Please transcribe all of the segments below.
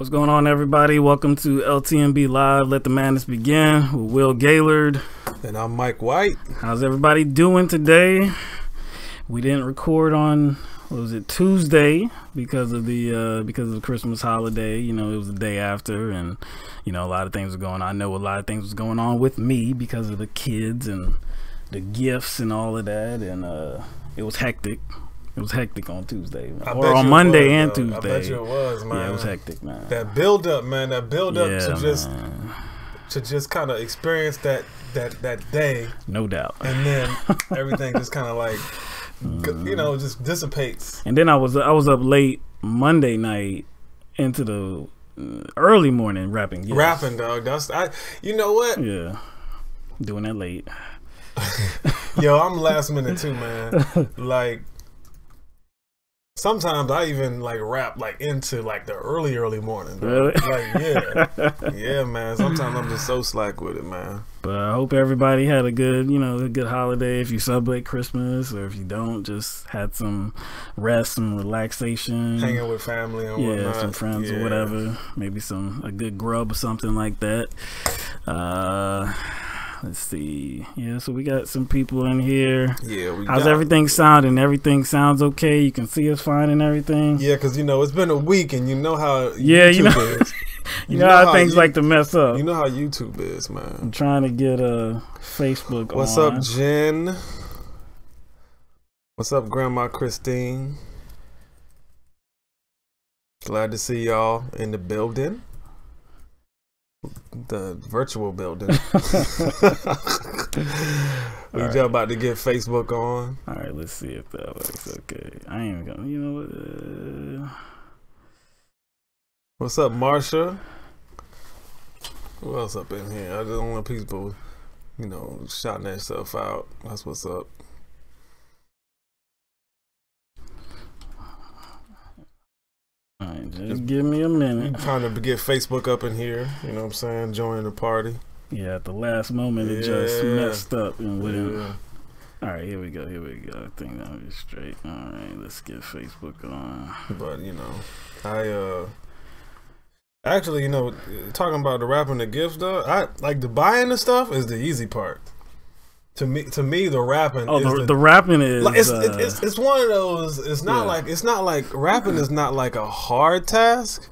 What's going on, everybody? Welcome to LTMB Live. Let the Madness Begin with Will Gaylord. And I'm Mike White. How's everybody doing today? We didn't record on, what was it, Tuesday because of the Christmas holiday. You know, it was the day after, and you know, a lot of things were going on. I know a lot of things was going on with me because of the kids and the gifts and all of that, and it was hectic. It was hectic on Tuesday, or on Monday and Tuesday. I bet you it was, man. Yeah, it was hectic, man. That build up, man. That build up man. to just kind of experience that day. No doubt. And then everything just kind of like, you know, just dissipates. And then I was up late Monday night into the early morning rapping. Yes. Rapping, dog. You know what? Yeah, doing that late. Yo, I'm last minute too, man. Like. Sometimes I even like rap like into like the early morning. Bro. Really? Like yeah, man. Sometimes I'm just so slack with it, man. But I hope everybody had a good holiday. If you celebrate Christmas, or if you don't, just had some rest, some relaxation, hanging with family and whatnot. some friends or whatever. Maybe a good grub or something like that. Let's see. Yeah, so we got some people in here. Yeah, how's everything sounding? Everything sounds okay. You can see us fine and everything. Yeah, because you know it's been a week, and you know how YouTube is. you know how things like to mess up. You know how YouTube is, man. I'm trying to get Facebook. What's up, Jen? What's up, Grandma Christine? Glad to see y'all in the building. The virtual building. We just about to get Facebook on. All right, let's see if that works. Okay, I ain't even gonna. You know what? What's up, Marsha? Who else up in here? I just don't want people, you know, shouting that stuff out. That's what's up. All right, just give me a minute. I'm trying to get Facebook up in here. You know what I'm saying? Join the party. Yeah, at the last moment it just messed up and wouldn't. All right, here we go. I think that'll be straight. All right, let's get Facebook on. But you know, I actually, you know, talking about the rapping the gifts though, I like the buying the stuff is the easy part. To me, the rapping. Oh, the rapping is. Like, it's one of those. It's not like rapping is not like a hard task,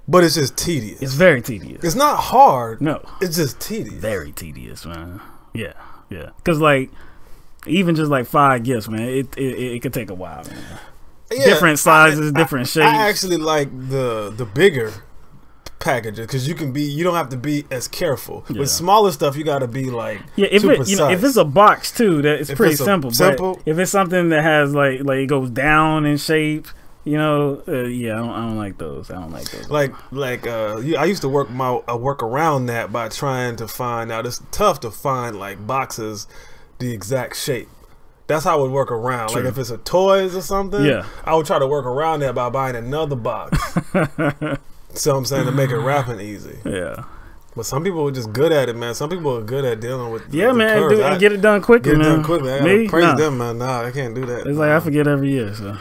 but it's just tedious. It's very tedious. It's not hard. No, it's just tedious. Very tedious, man. Yeah. Because like, even just like 5 gifts, man, it could take a while, man. Yeah, different sizes, different shapes. I actually like the bigger packages because you don't have to be as careful with smaller stuff. You got to be like if it's a box too, that it's pretty simple. But if it's something that has like it goes down in shape, you know, I don't like those. I don't like those. I used to work around that by trying to find out. It's tough to find like boxes the exact shape. That's how I would work around. True. Like if it's a toys or something, I would try to work around that by buying another box. So I'm saying to make it rapping easy. Yeah. But some people are just good at it, man. Some people are good at dealing with and get it done quickly, man. Get it done quickly. I gotta praise them, man. Nah, I can't do that. It's like I forget every year, so.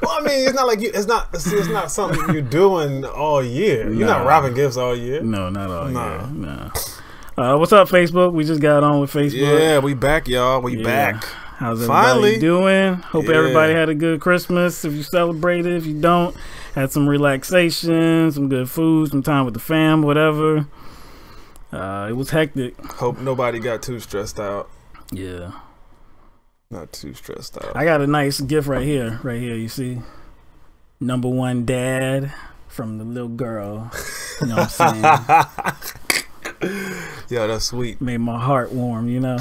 Well, I mean, it's not like it's not something you're doing all year. You're not rapping gifts all year. No, not all year. No. What's up, Facebook? We just got on with Facebook. Yeah, we back, y'all. We back. How's everybody doing? Hope everybody had a good Christmas. If you celebrated, if you don't, had some relaxation, some good food, some time with the fam, whatever. It was hectic. Hope nobody got too stressed out. Yeah. Not too stressed out. I got a nice gift right here. Right here, you see? Number 1 dad from the little girl. You know what I'm saying? Yeah, that's sweet. Made my heart warm, you know?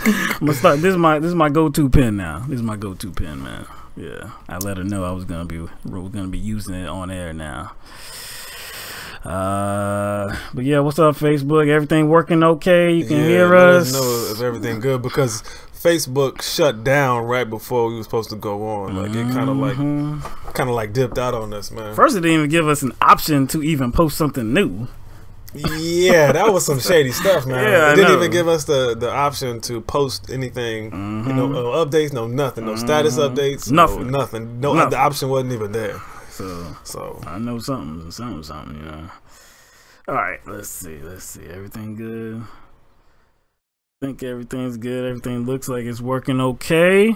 I'm gonna start. This is my go-to pen now. This is my go-to pen, man. Yeah, I let her know we're gonna be using it on air now. But yeah, what's up, Facebook? Everything working okay? You can hear us? Let us know if everything good because Facebook shut down right before we were supposed to go on. Like it kind of like dipped out on us, man. First, it didn't even give us an option to even post something new. Yeah, that was some shady stuff, man. Yeah, it didn't even give us the option to post anything, you know, no updates, no nothing, no status updates, nothing. No, the option wasn't even there. So I know something, you know. All right, let's see. Everything good? I think everything's good. Everything looks like it's working okay.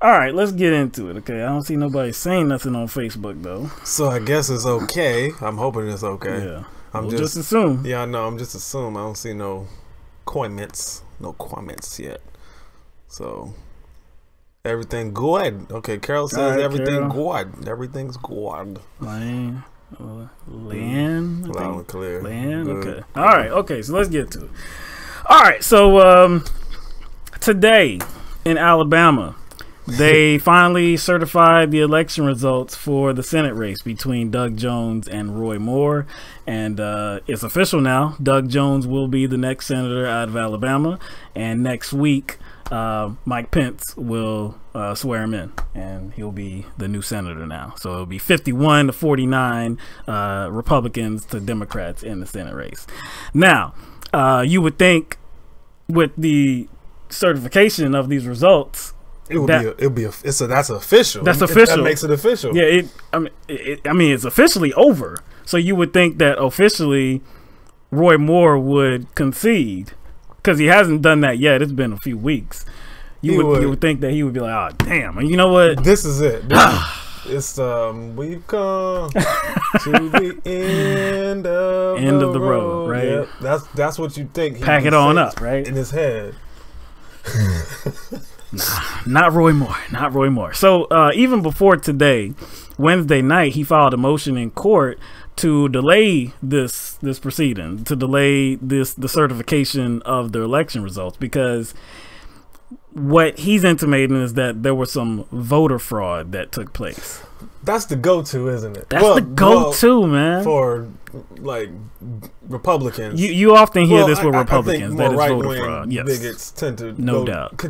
All right, let's get into it. Okay, I don't see nobody saying nothing on Facebook though. So I guess it's okay. I'm hoping it's okay. Yeah, I'm we'll just assume. Yeah, I know. I'm just assuming. I don't see no comments yet. So everything good. Okay, Carol says everything good. Everything's good. Land. Loud and clear. Land. Good. Okay. All right. Okay. So let's get to it. All right. So today in Alabama, they finally certified the election results for the Senate race between Doug Jones and Roy Moore, and it's official now. Doug Jones will be the next senator out of Alabama, and next week Mike Pence will swear him in, and he'll be the new senator now. So it'll be 51 to 49 Republicans to Democrats in the Senate race. Now, you would think with the certification of these results, that's official. That's official. That makes it official. Yeah, I mean, it's officially over. So you would think that officially Roy Moore would concede, because he hasn't done that yet. It's been a few weeks. You would think that he would be like, oh damn, and you know what? This is it. It's we've come to the end of the road, right? Yeah, that's what you think. Pack it on up, right? In his head. Nah, not Roy Moore. So even before today, Wednesday night, he filed a motion in court to delay this proceeding, to delay the certification of the election results, because what he's intimating is that there was some voter fraud that took place. That's the go-to, isn't it? That's the go-to, man. For like Republicans, you often hear this with Republicans, that it's voter fraud. Yes, bigots tend to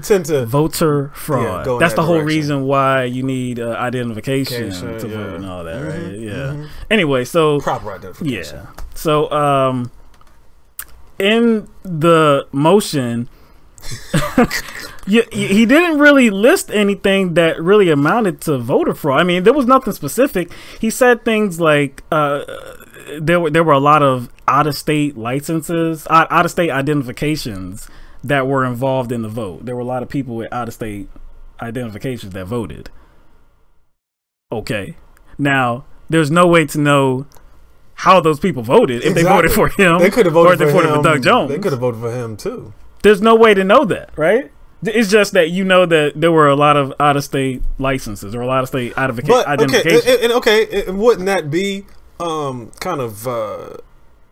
tend to voter fraud. Yeah, that's the whole reason why you need identification to vote and all that, right? Yeah. Anyway, so proper identification. Yeah. So in the motion, he didn't really list anything that really amounted to voter fraud. I mean, there was nothing specific. He said things like there were a lot of out-of-state licenses, out-of-state identifications that were involved in the vote. There were a lot of people with out-of-state identifications that voted. Okay, now there's no way to know how those people voted. If they voted for him, they could have voted for him. Doug Jones. They could have voted for him too. There's no way to know that, right? It's just that you know that there were a lot of out-of-state licenses or a lot of state identifications. Okay, wouldn't that be kind of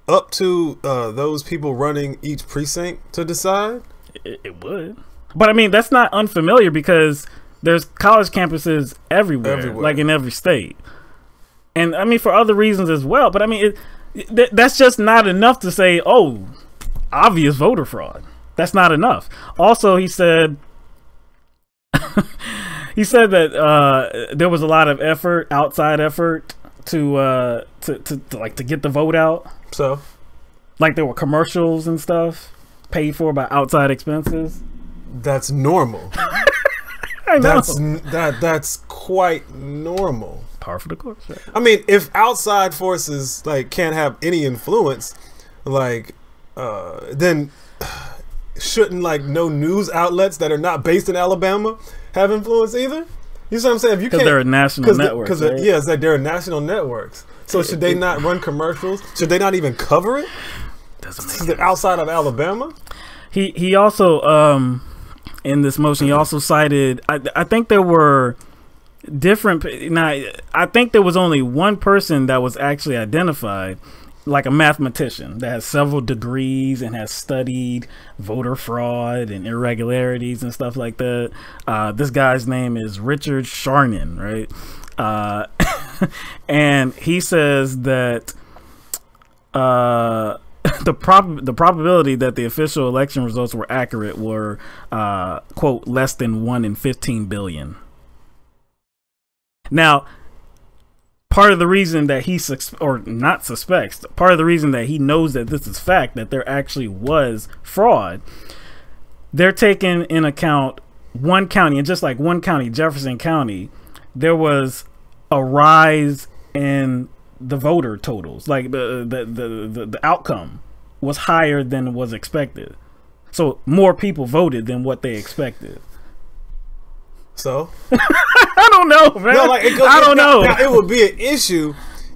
up to those people running each precinct to decide? It would, but I mean that's not unfamiliar, because there's college campuses everywhere, like in every state, and I mean for other reasons as well. But I mean that's just not enough to say, oh, obvious voter fraud. That's not enough. Also, he said that there was a lot of outside effort to get the vote out. So, like there were commercials and stuff paid for by outside expenses. That's normal. I know. That's quite normal. Par for the course. Right? I mean, if outside forces like can't have any influence, like then shouldn't like no news outlets that are not based in Alabama have influence either? You see what I'm saying? If you can't, they're a national network. Because right? Yeah, it's like they're national networks. So should they not run commercials? Should they not even cover it? Doesn't make outside of Alabama. He also in this motion he also cited. I think there were different. Now I think there was only one person that was actually identified, like a mathematician that has several degrees and has studied voter fraud and irregularities and stuff like that. This guy's name is Richard Sharnin, right? And he says that the probability that the official election results were accurate were quote less than 1 in 15 billion. Now, part of the reason that he part of the reason that he knows that this is fact, that there actually was fraud, they're taking in account one county, and just like one county, Jefferson County, there was a rise in the voter totals. Like the outcome was higher than was expected. So more people voted than what they expected. So I don't know, man. No, like, I don't know. Now, it would be an issue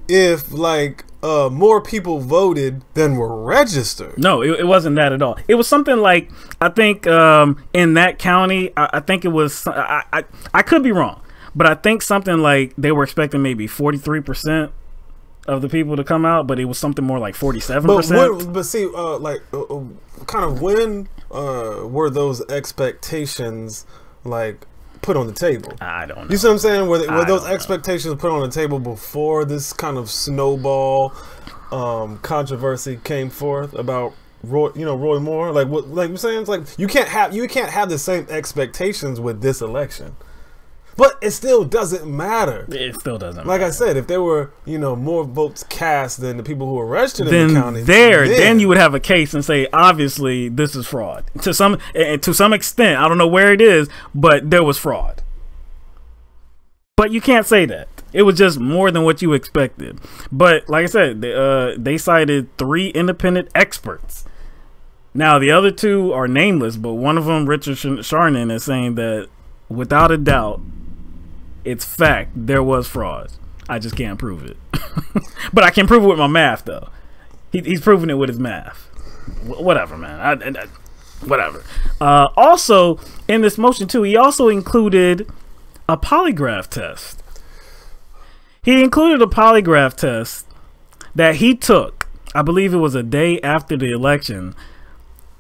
if like more people voted than were registered. No, it wasn't that at all. It was something like, I think in that county, I think it was, I could be wrong, but I think something like they were expecting maybe 43% of the people to come out, but it was something more like 47%. But see, kind of when were those expectations like put on the table? I don't know. You see what I'm saying? Were those expectations put on the table before this kind of snowball controversy came forth about Roy Moore? Like what? Like I'm saying, it's like you can't have the same expectations with this election. But it still doesn't matter. It still doesn't like matter. I said, if there were, more votes cast than the people who were registered in the county, then you would have a case and say, obviously, this is fraud. To some extent, I don't know where it is, but there was fraud. But you can't say that. It was just more than what you expected. But like I said, they cited 3 independent experts. Now, the other 2 are nameless, but one of them, Richard Sharnin, is saying that without a doubt, it's fact there was fraud. I just can't prove it. But I can prove it with my math, though. He's proving it with his math. Whatever, man. Whatever. Also, in this motion, too, he also included a polygraph test. He included a polygraph test that he took, I believe it was a day after the election,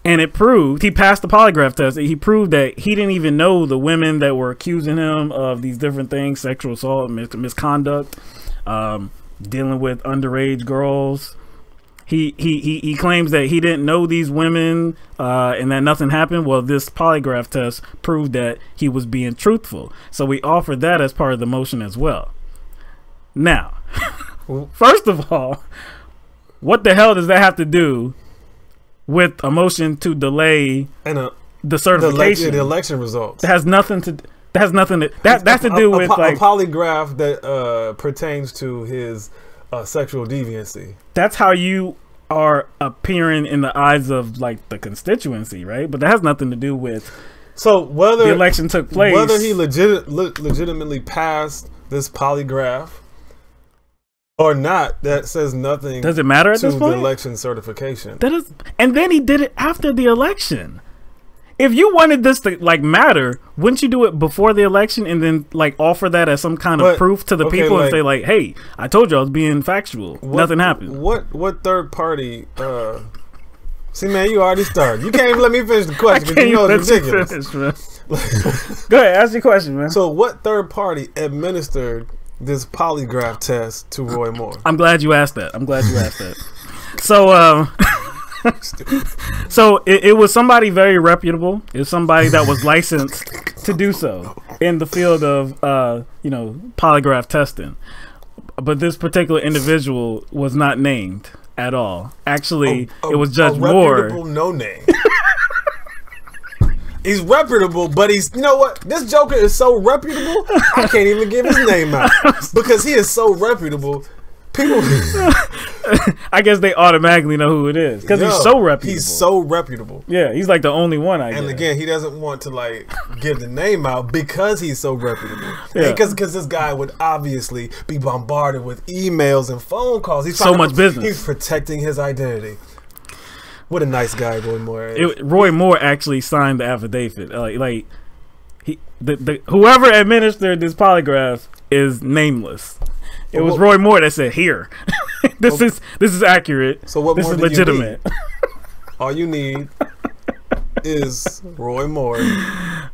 and it proved, he passed the polygraph test. He proved that he didn't even know the women that were accusing him of these different things, sexual assault, misconduct, dealing with underage girls. He claims that he didn't know these women and that nothing happened. Well, this polygraph test proved that he was being truthful. So we offered that as part of the motion as well. Now, first of all, what the hell does that have to do with a motion to delay the certification, the election results? It has nothing to. That's to do with like a polygraph that pertains to his sexual deviancy. That's how you are appearing in the eyes of like the constituency, right? But that has nothing to do with whether the election took place, whether he legitimately passed this polygraph or not. That says nothing. Does it matter at to this point? The election certification. And then he did it after the election. If you wanted this to like matter, wouldn't you do it before the election and then like offer that as some kind of proof to the people and say like, "Hey, I told you I was being factual. Nothing happened." What third party? See, man, you already started. You can't even let me finish the question because you know it's ridiculous. Go ahead, ask your question, man. So, what third party administered this polygraph test to Roy Moore? I'm glad you asked that. So, so it was somebody very reputable. It was somebody that was licensed to do so in the field of polygraph testing. But this particular individual was not named at all. Actually, it was Judge Moore. No name. He's reputable, but he's, you know what? This Joker is so reputable, I can't even give his name out because he is so reputable. People, I guess they automatically know who it is because he's so reputable. He's so reputable. Yeah, he's like the only one. And again, he doesn't want to like give the name out because he's so reputable. Yeah, because this guy would obviously be bombarded with emails and phone calls. He's so much business. He's protecting his identity. What a nice guy Roy Moore is. Roy Moore actually signed the affidavit. Whoever administered this polygraph is nameless. It was Roy Moore that said, "Here, this is accurate. So what this more is do legitimate." You need? All you need is Roy Moore,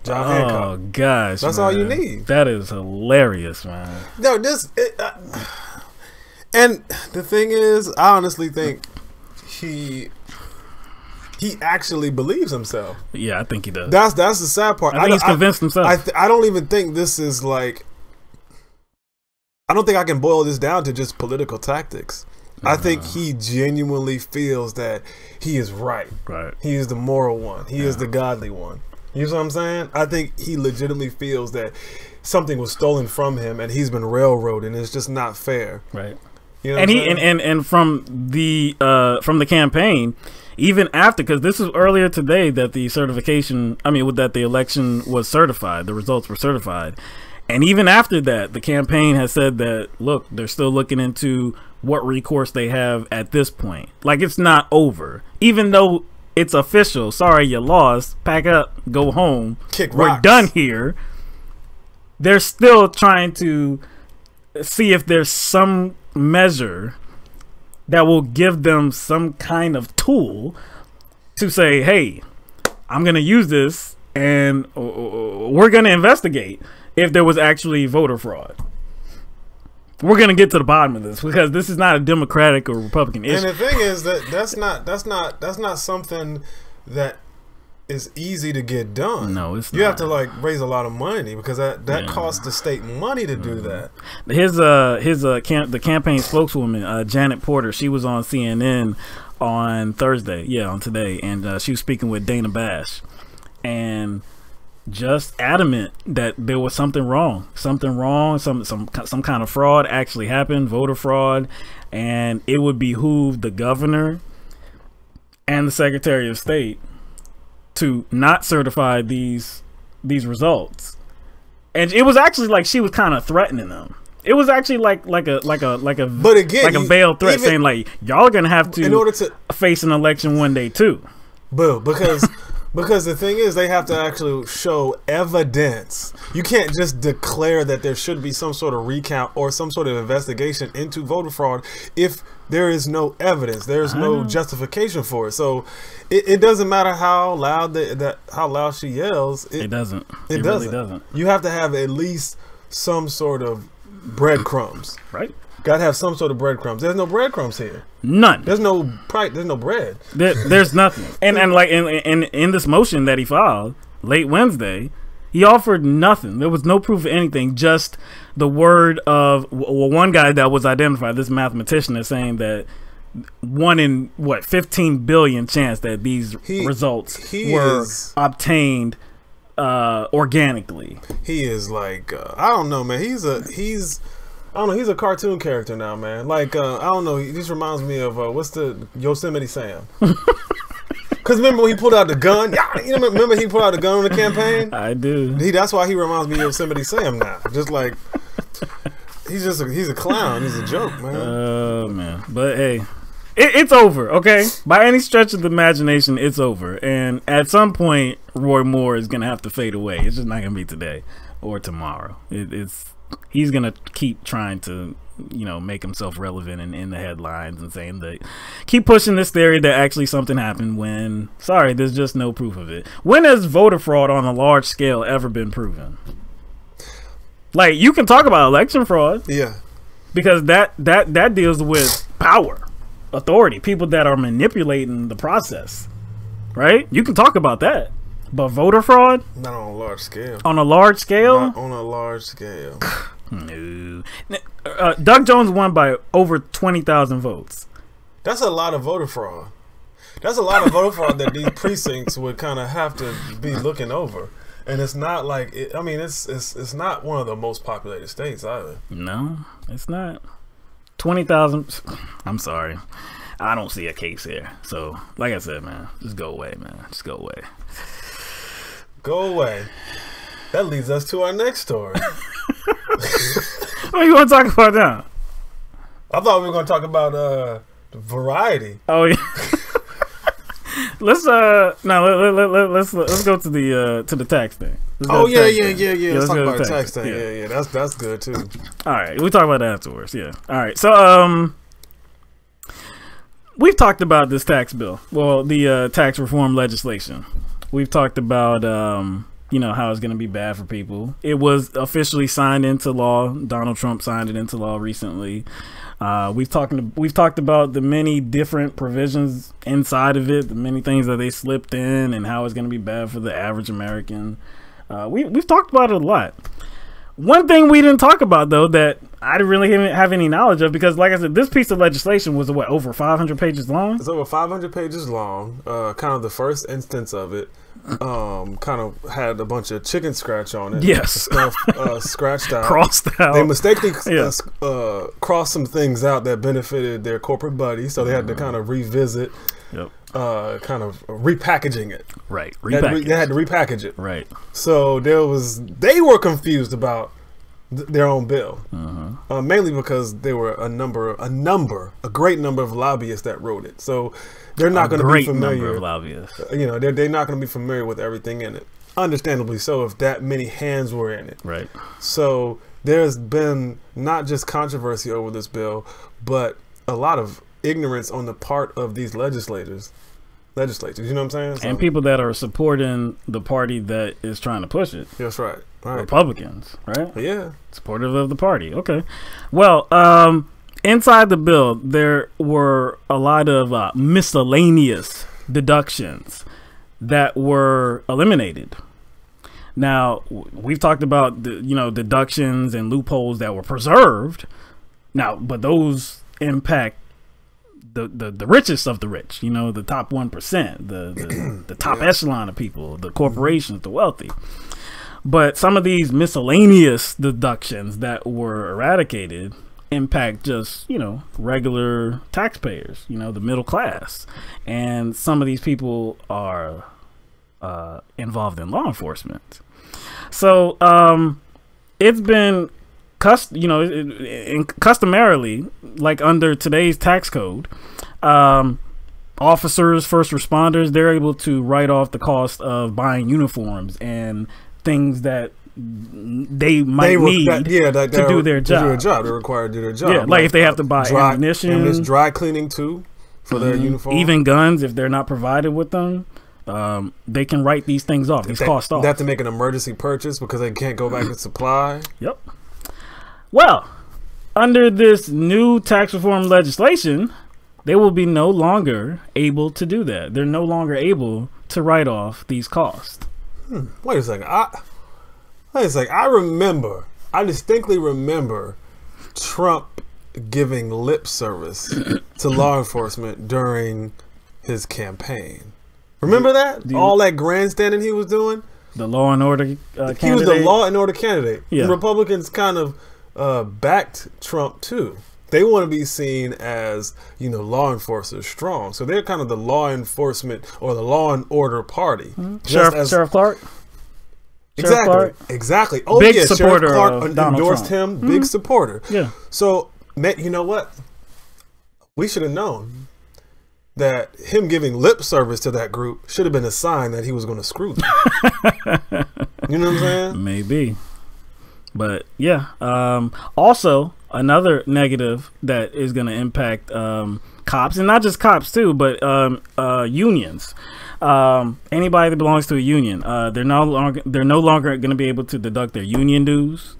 John Hancock. Oh gosh, that's all you need. That is hilarious, man. No, and the thing is, I honestly think he actually believes himself. Yeah, I think he does. That's the sad part. I think he's convinced himself. I don't even think this is like. I don't think I can boil this down to just political tactics. I think he genuinely feels that he is right. Right. He is the moral one. He is the godly one. You know what I'm saying? I think he legitimately feels that something was stolen from him and he's been railroaded, and it's just not fair. Right. You know and and from the campaign, even after, because this was earlier today that the that the election was certified, the results were certified. And even after that, the campaign has said that, look, they're still looking into what recourse they have at this point. Like, it's not over. Even though it's official, sorry, you lost, pack up, go home. We're done here. They're still trying to see if there's some measure that will give them some kind of tool to say, hey, I'm going to use this and we're going to investigate if there was actually voter fraud. We're going to get to the bottom of this, because this is not a Democratic or Republican issue. And the thing is that that's not something that is easy to get done. No, it's not. You have to like raise a lot of money, because that costs the state money to do that. The campaign spokeswoman, Janet Porter, she was on CNN on Thursday, on today, and she was speaking with Dana Bash, and just adamant that there was something wrong, some kind of fraud actually happened, voter fraud, and it would behoove the governor and the Secretary of State to not certify these results. And it was actually like she was kind of threatening them. It was actually like a but again, like a veiled threat, saying like, y'all are gonna have to, in order to face an election one day too. Boo, because the thing is, they have to actually show evidence. You can't just declare that there should be some sort of recount or some sort of investigation into voter fraud if there is no evidence. There's no justification for it. So it doesn't matter how loud how loud she yells. It doesn't. It really doesn't. You have to have at least some sort of breadcrumbs. Right. Got to have some sort of breadcrumbs. There's no breadcrumbs here. None. There's no bread. There's nothing. And like in this motion that he filed late Wednesday, he offered nothing. There was no proof of anything. Just the word of one guy that was identified. This mathematician is saying that 1 in 15 billion chance that these results were obtained organically. He is like I don't know, man. He's a cartoon character now, man. Like, I don't know. He just reminds me of, what's the Yosemite Sam? Because remember when he pulled out the gun? You remember he pulled out the gun on the campaign? I do. That's why he reminds me of Yosemite Sam now. Just like, he's a clown. He's a joke, man. Oh, man. But, hey, it's over, okay? By any stretch of the imagination, it's over. And at some point, Roy Moore is going to have to fade away. It's just not going to be today or tomorrow. He's going to keep trying to, make himself relevant in the headlines and saying that, keep pushing this theory that actually something happened when, sorry, there's just no proof of it. When has voter fraud on a large scale ever been proven? Like, you can talk about election fraud. Yeah. Because that deals with power, authority, people that are manipulating the process, right? You can talk about that. But voter fraud? Not on a large scale. On a large scale? Not on a large scale. No. Doug Jones won by over 20,000 votes. That's a lot of voter fraud. That's a lot of voter fraud that these precincts would kind of have to be looking over. And it's not like, it's not one of the most populated states either. No, it's not. 20,000. I'm sorry. I don't see a case here. So, like I said, man, just go away, man. Just go away. Go away. That leads us to our next story. What are you going to talk about now? I thought we were going to talk about variety. Oh yeah. Let's go to the tax thing. Yeah. Let's talk about the tax thing. Yeah. That's good too. All right, we talk about that afterwards. Yeah. All right. So we've talked about this tax bill. Well, the tax reform legislation. We've talked about how it's going to be bad for people. It was officially signed into law. Donald Trump signed it into law recently. We've talked about the many different provisions inside of it, the many things that they slipped in, and how it's going to be bad for the average American. We've talked about it a lot. One thing we didn't talk about, though, that I didn't really have any knowledge of, because, like I said, this piece of legislation was, what, over 500 pages long? It's over 500 pages long. Kind of the first instance of it. Kind of had a bunch of chicken scratch on it. Yes. Stuff scratched out. Crossed out. They mistakenly crossed some things out that benefited their corporate buddy, so they had to kind of revisit. Yep. Kind of repackaging it. Right. They had to repackage it. Right. So they were confused about their own bill, mainly because there were a great number of lobbyists that wrote it. So they're not going to be familiar. Number of lobbyists. They're not going to be familiar with everything in it. Understandably so, if that many hands were in it. Right. So there's been not just controversy over this bill, but a lot of ignorance on the part of these legislators. You know what I'm saying? And people that are supporting the party that is trying to push it. That's right. Republicans, right? Yeah. Supportive of the party. Okay. Well, inside the bill, there were a lot of miscellaneous deductions that were eliminated. Now, we've talked about deductions and loopholes that were preserved. Now, but those impact the richest of the rich, the top 1%, the top echelon of people, the corporations, the wealthy. But some of these miscellaneous deductions that were eradicated impact just, regular taxpayers, the middle class. And some of these people are involved in law enforcement. So it's been customarily, like under today's tax code, officers, first responders, they're able to write off the cost of buying uniforms and things that they might need to do their job. They're required to do their job. Yeah, like if they have to buy ammunition, dry cleaning too for their uniform. Even guns, if they're not provided with them. They can write these things off, these costs off. They have to make an emergency purchase because they can't go back and supply. Yep. Well, under this new tax reform legislation, they will be no longer able to do that. They're no longer able to write off these costs. Wait a second. I distinctly remember Trump giving lip service to law enforcement during his campaign. Remember that? All that grandstanding he was doing? The law and order candidate? He was the law and order candidate. Yeah. The Republicans kind of backed Trump too. They want to be seen as, law enforcers strong. So they're kind of the law enforcement or the law and order party. Sheriff Clark? Exactly. Oh, big yeah, supporter Sheriff Clark of Donald endorsed Trump. him. Big supporter. Yeah. So, you know what? We should have known that him giving lip service to that group should have been a sign that he was going to screw them. You know what I'm saying? Maybe. But yeah. Also, another negative that is going to impact cops, and not just cops too, but unions. Anybody that belongs to a union, they're no longer going to be able to deduct their union dues.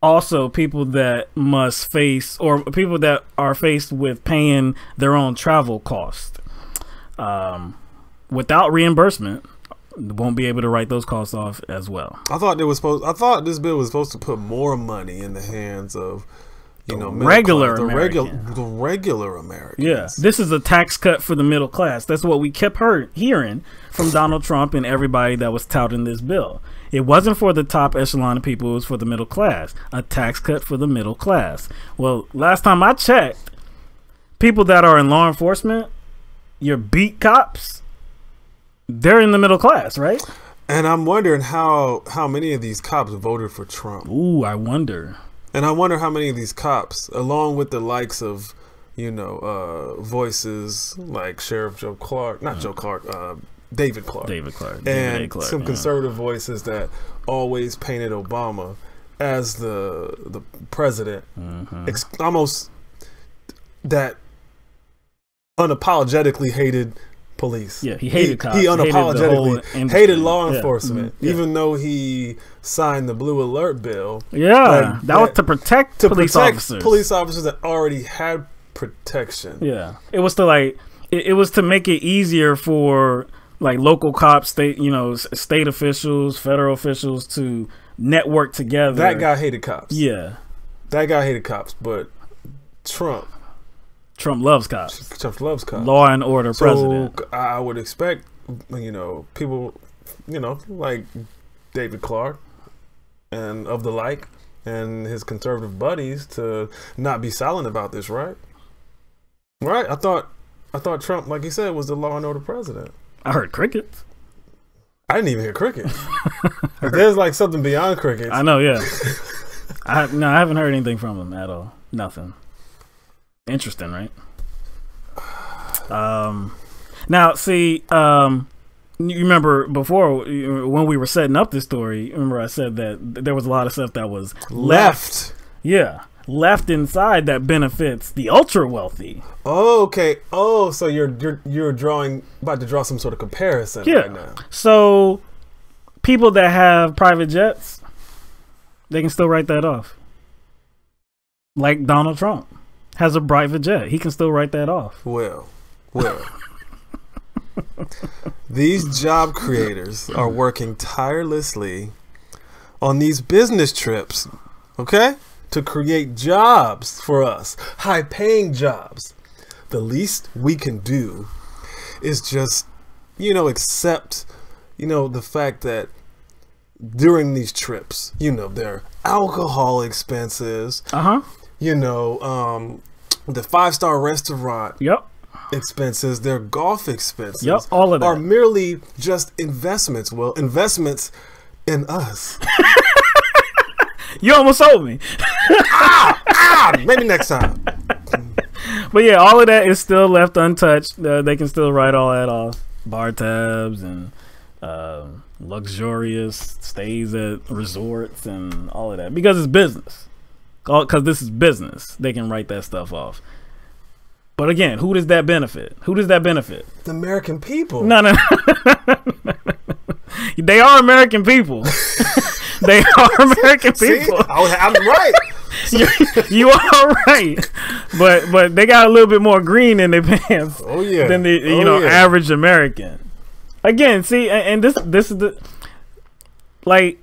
Also, people that must face, or people that are faced with paying their own travel cost without reimbursement, won't be able to write those costs off as well. I thought this bill was supposed to put more money in the hands of regular Americans. Yeah, this is a tax cut for the middle class. That's what we kept hearing from Donald Trump and everybody that was touting this bill. It wasn't for the top echelon of people. It was for the middle class. A tax cut for the middle class. Well, last time I checked, people that are in law enforcement, your beat cops, they're in the middle class, right? And I'm wondering how many of these cops voted for Trump. Ooh, I wonder. And I wonder how many of these cops, along with the likes of, voices like Sheriff David Clark, and some conservative voices that always painted Obama as the president, almost that unapologetically hated police. Yeah, he hated cops. He unapologetically hated law enforcement, even though he signed the Blue Alert bill. Yeah, that was to protect police officers. Police officers that already had protection. Yeah, it was to it was to make it easier for local cops, state officials, federal officials to network together. That guy hated cops. Yeah. That guy hated cops, but Trump loves cops. Trump loves cops. Law and order president. So I would expect, people, like David Clark and of the like, and his conservative buddies to not be silent about this, right? Right? I thought Trump, like he said, was the law and order president. I heard crickets. I didn't even hear crickets. There's like something beyond crickets. I know, yeah. I haven't heard anything from him at all. Nothing. Interesting, right? Now, see, you remember before when we were setting up this story, remember I said that there was a lot of stuff that was left. Yeah. Left inside that benefits the ultra wealthy. Oh, okay. Oh, so you're about to draw some sort of comparison right now. So people that have private jets, they can still write that off. Like Donald Trump has a private jet. He can still write that off. Well. These job creators are working tirelessly on these business trips, okay? To create jobs for us, high-paying jobs. The least we can do is just, accept, the fact that during these trips, their alcohol expenses, the 5-star restaurant expenses, their golf expenses, all of that are merely just investments. Well, investments in us. You almost sold me. Maybe next time. But yeah, all of that is still left untouched. They can still write all that off. Bar tabs and luxurious stays at resorts and all of that. Because it's business. Because this is business. They can write that stuff off. But again, who does that benefit? The American people. No. They are American people. They are American people. See? I'm right. You are right, but they got a little bit more green in their pants. Oh yeah, than the average American. Again, see, and this is the like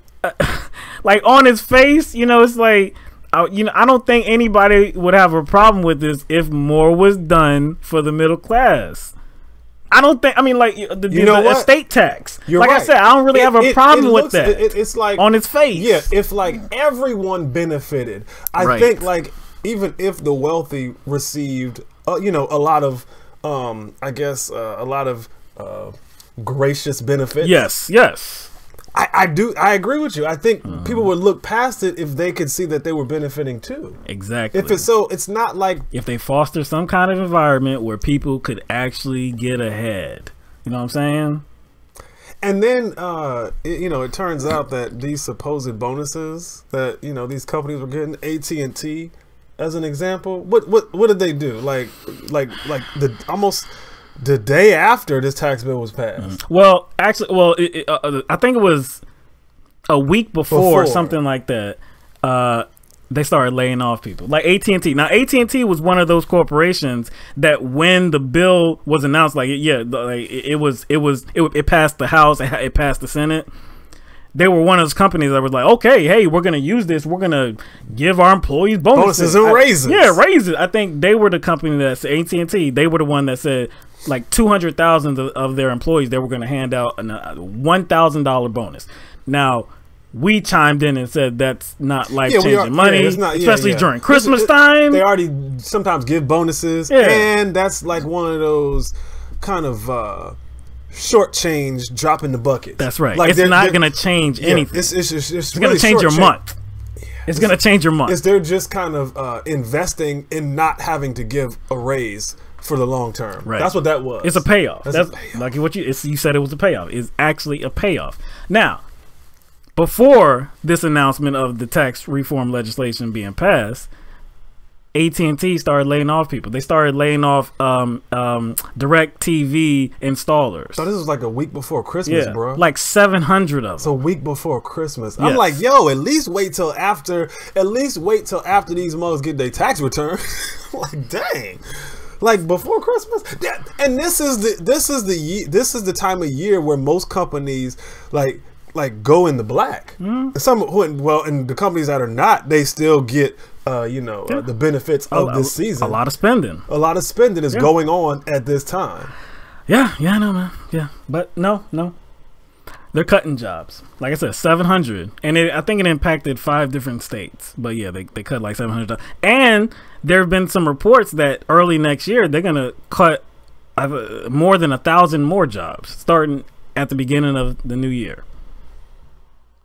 on his face, it's like I don't think anybody would have a problem with this if more was done for the middle class. I don't think. I mean, like the estate tax. You're right. I said, I don't really have a problem with that. It's like on its face. Yeah, if like everyone benefited, I think like even if the wealthy received, a lot of, a lot of gracious benefits. Yes. I agree with you. I think people would look past it if they could see that they were benefiting too. Exactly. It's not like if they foster some kind of environment where people could actually get ahead. You know what I'm saying? And then it turns out that these supposed bonuses that these companies were getting, AT&T as an example, what did they do? Like the day after this tax bill was passed. Well, actually, I think it was a week before. Something like that. They started laying off people, like AT&T. Now, AT&T was one of those corporations that, when the bill was announced, it passed the House, it passed the Senate. They were one of those companies that was like, okay, hey, we're going to use this. We're going to give our employees bonuses and raises. Raises. I think they were the company that said, AT&T, they were the one that said like 200,000 of their employees, they were going to hand out a $1,000 bonus. Now, we chimed in and said that's not life-changing money, especially during Christmas time. They already sometimes give bonuses, and that's like one of those kind of short change, drop in the bucket. That's right. Like it's not going to change anything. It's really going to change your month. It's going to change your month. They're just kind of investing in not having to give a raise for the long term. Right. That's what that was. It's a payoff. That's a payoff. Like what you said, it was a payoff. It's actually a payoff. Now, before this announcement of the tax reform legislation being passed, AT&T started laying off people. They started laying off direct TV installers. So this was like a week before Christmas, bro. Like 700 of them. It's a week before Christmas. I'm like, yo, at least wait till after these mothers get their tax return. Like, dang. Like before Christmas, and this is the time of year where most companies like like go in the black. Some well, and the companies that are not, they still get the benefits of this season. A lot of spending. A lot of spending is going on at this time. Yeah, I know, man. Yeah, but no, they're cutting jobs. Like I said, 700, and I think it impacted 5 different states. But yeah, they cut like 700 jobs. And there have been some reports that early next year they're gonna cut more than 1,000 more jobs starting at the beginning of the new year.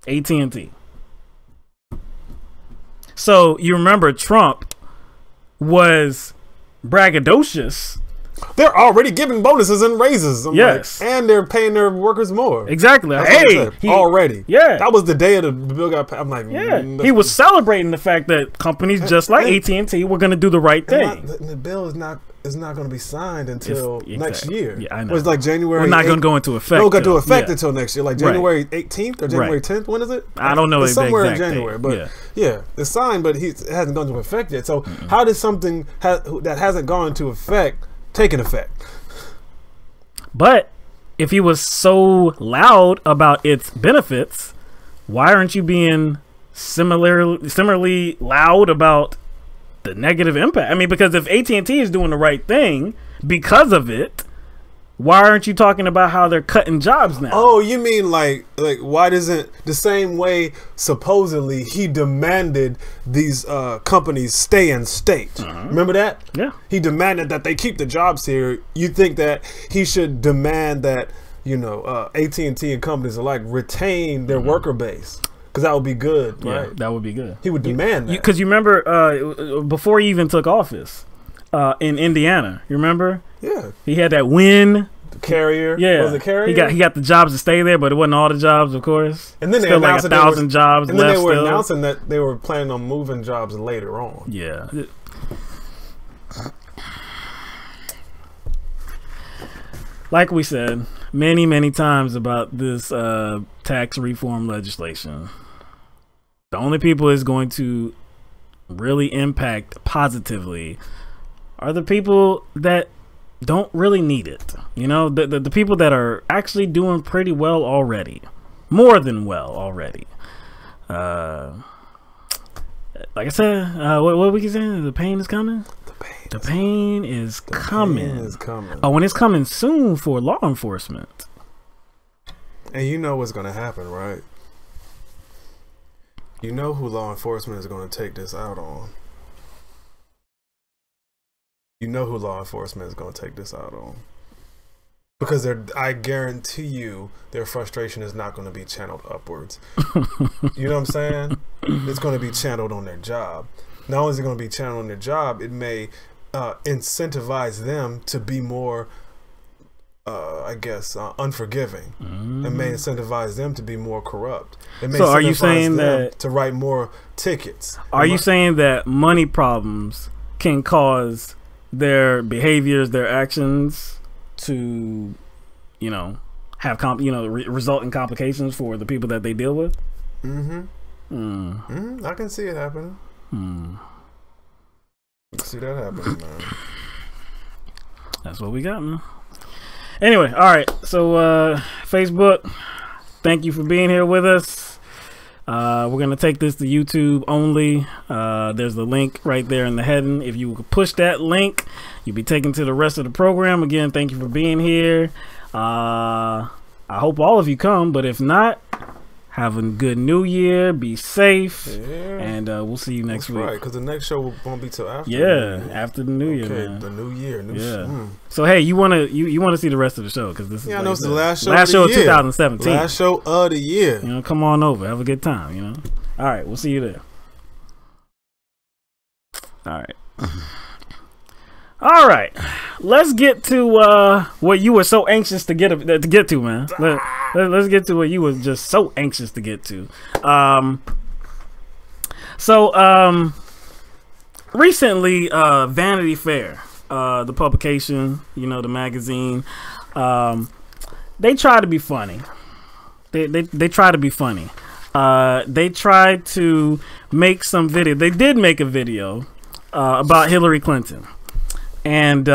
AT&T. So you remember Trump was braggadocious. They're already giving bonuses and raises. Yes. And they're paying their workers more. Exactly. That's already. Yeah. That was the day of the bill got passed. I'm like, he was celebrating the fact that companies just like AT&T were going to do the right thing. The bill is not going to be signed until next year. Yeah, I know. It's like January. We're not going to go into effect. Don't go into effect until next year, like January 18th or January 10th. When is it? I don't know. It's somewhere in January, but it's signed, but it hasn't gone into effect yet. So how does something that hasn't gone into effect take an effect? But if he was so loud about its benefits, why aren't you being similarly loud about the negative impact? I mean, because if AT&T is doing the right thing because of it, why aren't you talking about how they're cutting jobs now? Oh, you mean like why doesn't the same way supposedly he demanded these companies stay in state? Remember that? Yeah. He demanded that they keep the jobs here. You think that he should demand that, AT&T and companies alike retain their worker base? Because that would be good, right? Yeah, that would be good. He would demand that. Because you remember before he even took office in Indiana, you remember? Yeah. He had that win. The Carrier. Yeah. Was it Carrier? He got the jobs to stay there, but it wasn't all the jobs, of course. And then still like 1,000 jobs and left. then they were still. announcing that they were planning on moving jobs later on. Yeah. Like we said many times about this tax reform legislation, the only people it's going to really impact positively are the people that don't really need it. The people that are actually doing pretty well already, more than well already. Like I said, what we can say, the pain is coming. The pain is coming. Oh, and it's coming soon for law enforcement. And you know what's going to happen, right? You know who law enforcement is going to take this out on. You know who law enforcement is going to take this out on. Because I guarantee you their frustration is not going to be channeled upwards. You know what I'm saying? It's going to be channeled on their job. Not only is it going to be channeled on their job, it may incentivize them to be more, unforgiving. It may incentivize them to be more corrupt. It may so are you saying that to write more tickets? Are you saying that money problems can cause their behaviors, their actions to, have result in complications for the people that they deal with? I can see it happening. I can see that happening, man. That's what we got, man. Anyway, all right. So Facebook, thank you for being here with us. We're gonna take this to YouTube only. There's the link right there in the heading. If you could push that link, you'll be taken to the rest of the program. Again, thank you for being here. I hope all of you come, but if not, have a good new year. Be safe, and we'll see you next week. Right, because the next show won't be till after. After the new year, man. The new year. So hey, you wanna see the rest of the show because this is I know it's the last show. Last show of 2017. Last show of the year. Come on over, have a good time. All right, we'll see you there. All right. All right, let's get to what you were so anxious to get to, man. Let's get to what you were just so anxious to get to. Recently, Vanity Fair, the publication, the magazine, they try to be funny. They try to be funny. They tried to make some video. They did make a video about Hillary Clinton. And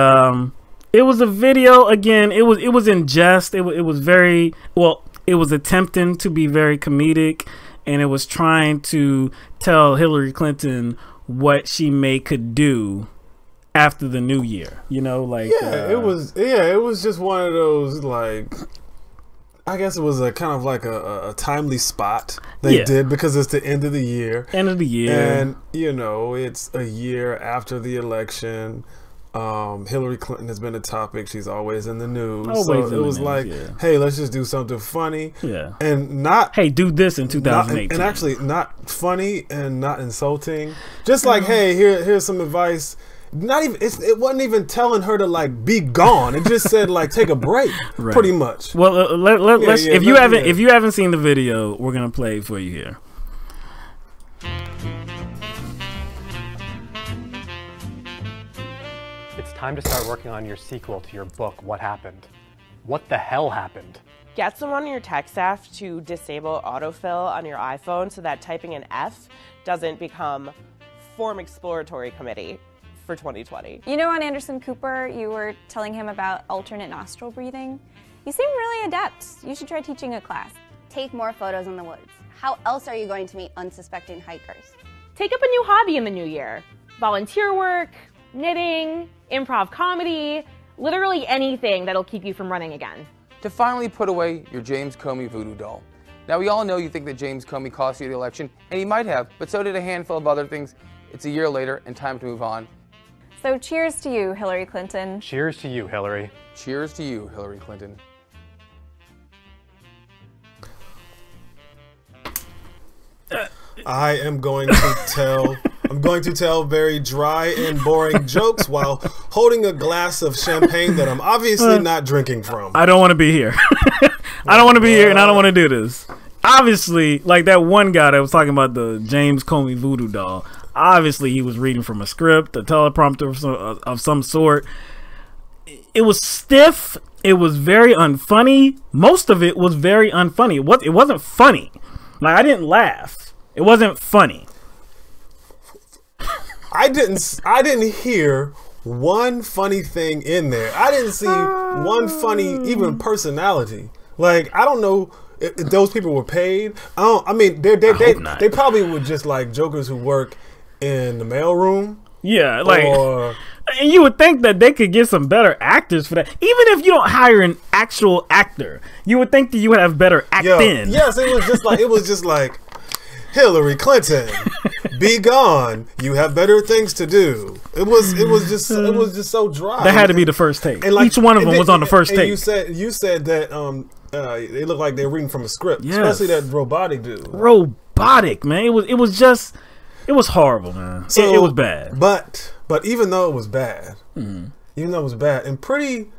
it was a video, again, it was in jest. It was very, well, it was attempting to be very comedic, and it was trying to tell Hillary Clinton what she could do after the new year. You know, like it was just one of those, like, I guess it was a kind of like a timely spot they did, because it's the end of the year. And, you know, it's a year after the election. Hillary Clinton has been a topic. She's always in the news. So it was like, hey, let's just do something funny. Yeah. And not, hey, do this in 2018. And actually not funny and not insulting. Just like, hey, here's some advice. Not even, it wasn't even telling her to, like, be gone. It just said, like, take a break, pretty much. Well, let's if you haven't seen the video, we're gonna play it for you here. It's time to start working on your sequel to your book, What Happened? What the hell happened? Get someone on your tech staff to disable autofill on your iPhone so that typing an F doesn't become form exploratory committee for 2020. You know, on Anderson Cooper, you were telling him about alternate nostril breathing. You seem really adept. You should try teaching a class. Take more photos in the woods. How else are you going to meet unsuspecting hikers? Take up a new hobby in the new year. Volunteer work, knitting, improv comedy, literally anything that'll keep you from running again. To finally put away your James Comey voodoo doll. Now, we all know you think that James Comey cost you the election, and he might have, but so did a handful of other things. It's a year later, and time to move on. So cheers to you, Hillary Clinton. Cheers to you, Hillary. Cheers to you, Hillary Clinton. I am going to tell very dry and boring jokes while holding a glass of champagne that I'm obviously not drinking from. I don't want to be here. I don't want to be here, and I don't want to do this. Obviously, like that one guy that was talking about the James Comey voodoo doll. Obviously, he was reading from a script, a teleprompter of some sort. It was stiff. It was very unfunny. Most of it was very unfunny. It wasn't funny. Like, I didn't laugh. It wasn't funny. I didn't hear one funny thing in there. I didn't see one funny even personality. Like, I don't know if those people were paid. I mean, they probably were just like jokers who work in the mailroom. Yeah, like, and you would think that they could get some better actors for that. Even if you don't hire an actual actor, you would think that you would have better acting. Yes, it was just like Hillary Clinton, be gone. You have better things to do. It was just so dry. That had to be the first take. And like, each one of them was on the first take. You said that they looked like they were reading from a script, especially that robotic dude. Robotic, man. It was horrible, man. So, it was bad. But even though it was bad, and pretty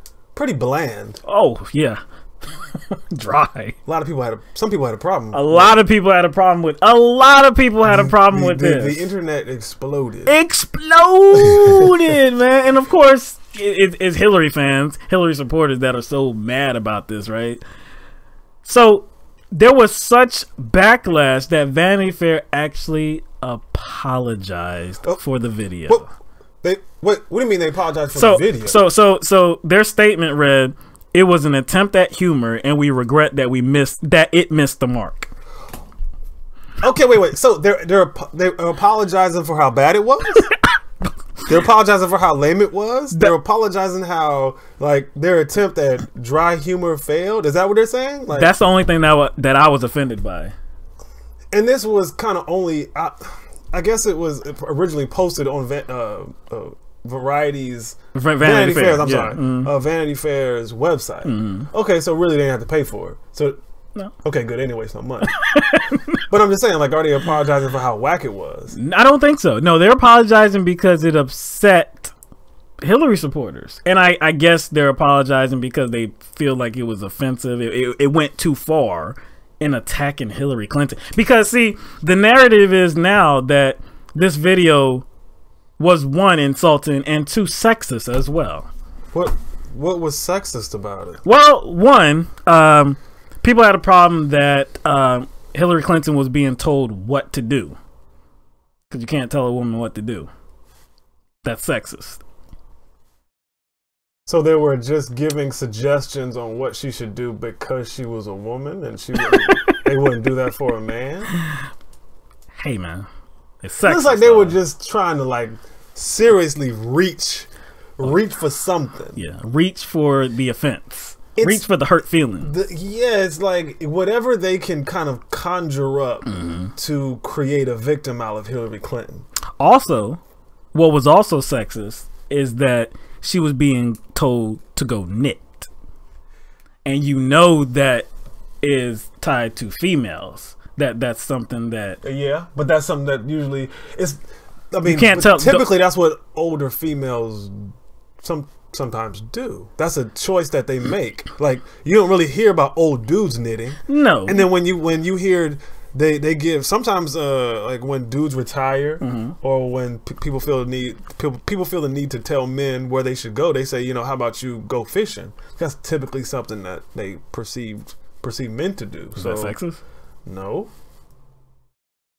bland. Oh yeah, dry. Some people had a problem. A lot of people had a problem with this. The internet exploded. Man. And of course, it's Hillary fans, Hillary supporters that are so mad about this, right? So there was such backlash that Vanity Fair actually apologized for the video. What do you mean they apologized for the video? So their statement read, "It was an attempt at humor, and we regret that it missed the mark." Okay, wait. So they're apologizing for how bad it was. They're apologizing for how lame it was. They're apologizing how, like, their attempt at dry humor failed. Is that what they're saying? Like, that's the only thing that I was offended by. And this was kind of only, I guess it was originally posted on Vanity Fair's. I'm sorry, Vanity Fair's website. Okay, so really they didn't have to pay for it. So no. Okay, good. Anyway, it's not money. But I'm just saying, like, are they apologizing for how whack it was? I don't think so. No, they're apologizing because it upset Hillary supporters, and I guess they're apologizing because they feel like it was offensive. It went too far in attacking Hillary Clinton. Because see, the narrative is now that this video was, one, insulting, and two, sexist as well. What was sexist about it? Well, one, people had a problem that Hillary Clinton was being told what to do, because you can't tell a woman what to do. That's sexist. So they were just giving suggestions on what she should do because she was a woman, and they wouldn't do that for a man. Hey man, it's sexist. It looks like they were just trying to like seriously reach for something. Yeah, reach for the offense. Reach for the hurt feeling. It's like whatever they can kind of conjure up to create a victim out of Hillary Clinton. Also, what was also sexist is that she was being told to go knit. And you know that is tied to females. That's something that... Yeah, but that's something that usually... I mean, you can't tell. Typically, that's what older females sometimes do. That's a choice that they make. Like, you don't really hear about old dudes knitting. No. And then when you hear... They give sometimes like when dudes retire or when people feel the need to tell men where they should go, they say, you know, how about you go fishing? That's typically something that they perceive men to do. Is that sexist? No,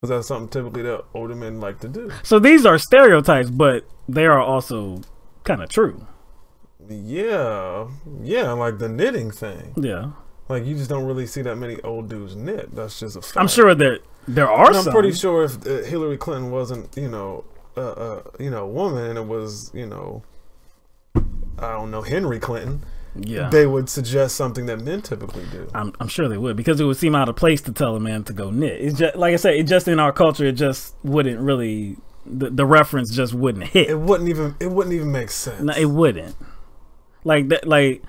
because that's something typically that older men like to do. So these are stereotypes, but they are also kind of true. Yeah, like the knitting thing. Yeah. Like, you just don't really see that many old dudes knit. That's just a fact. I'm sure that there are some. I'm pretty sure if Hillary Clinton wasn't, you know, a woman, and it was, you know, I don't know, Henry Clinton, they would suggest something that men typically do. I'm sure they would, because it would seem out of place to tell a man to go knit. It's just, like I said, it just in our culture, it just wouldn't really, the reference just wouldn't hit. It wouldn't even make sense. No, it wouldn't. Like that, like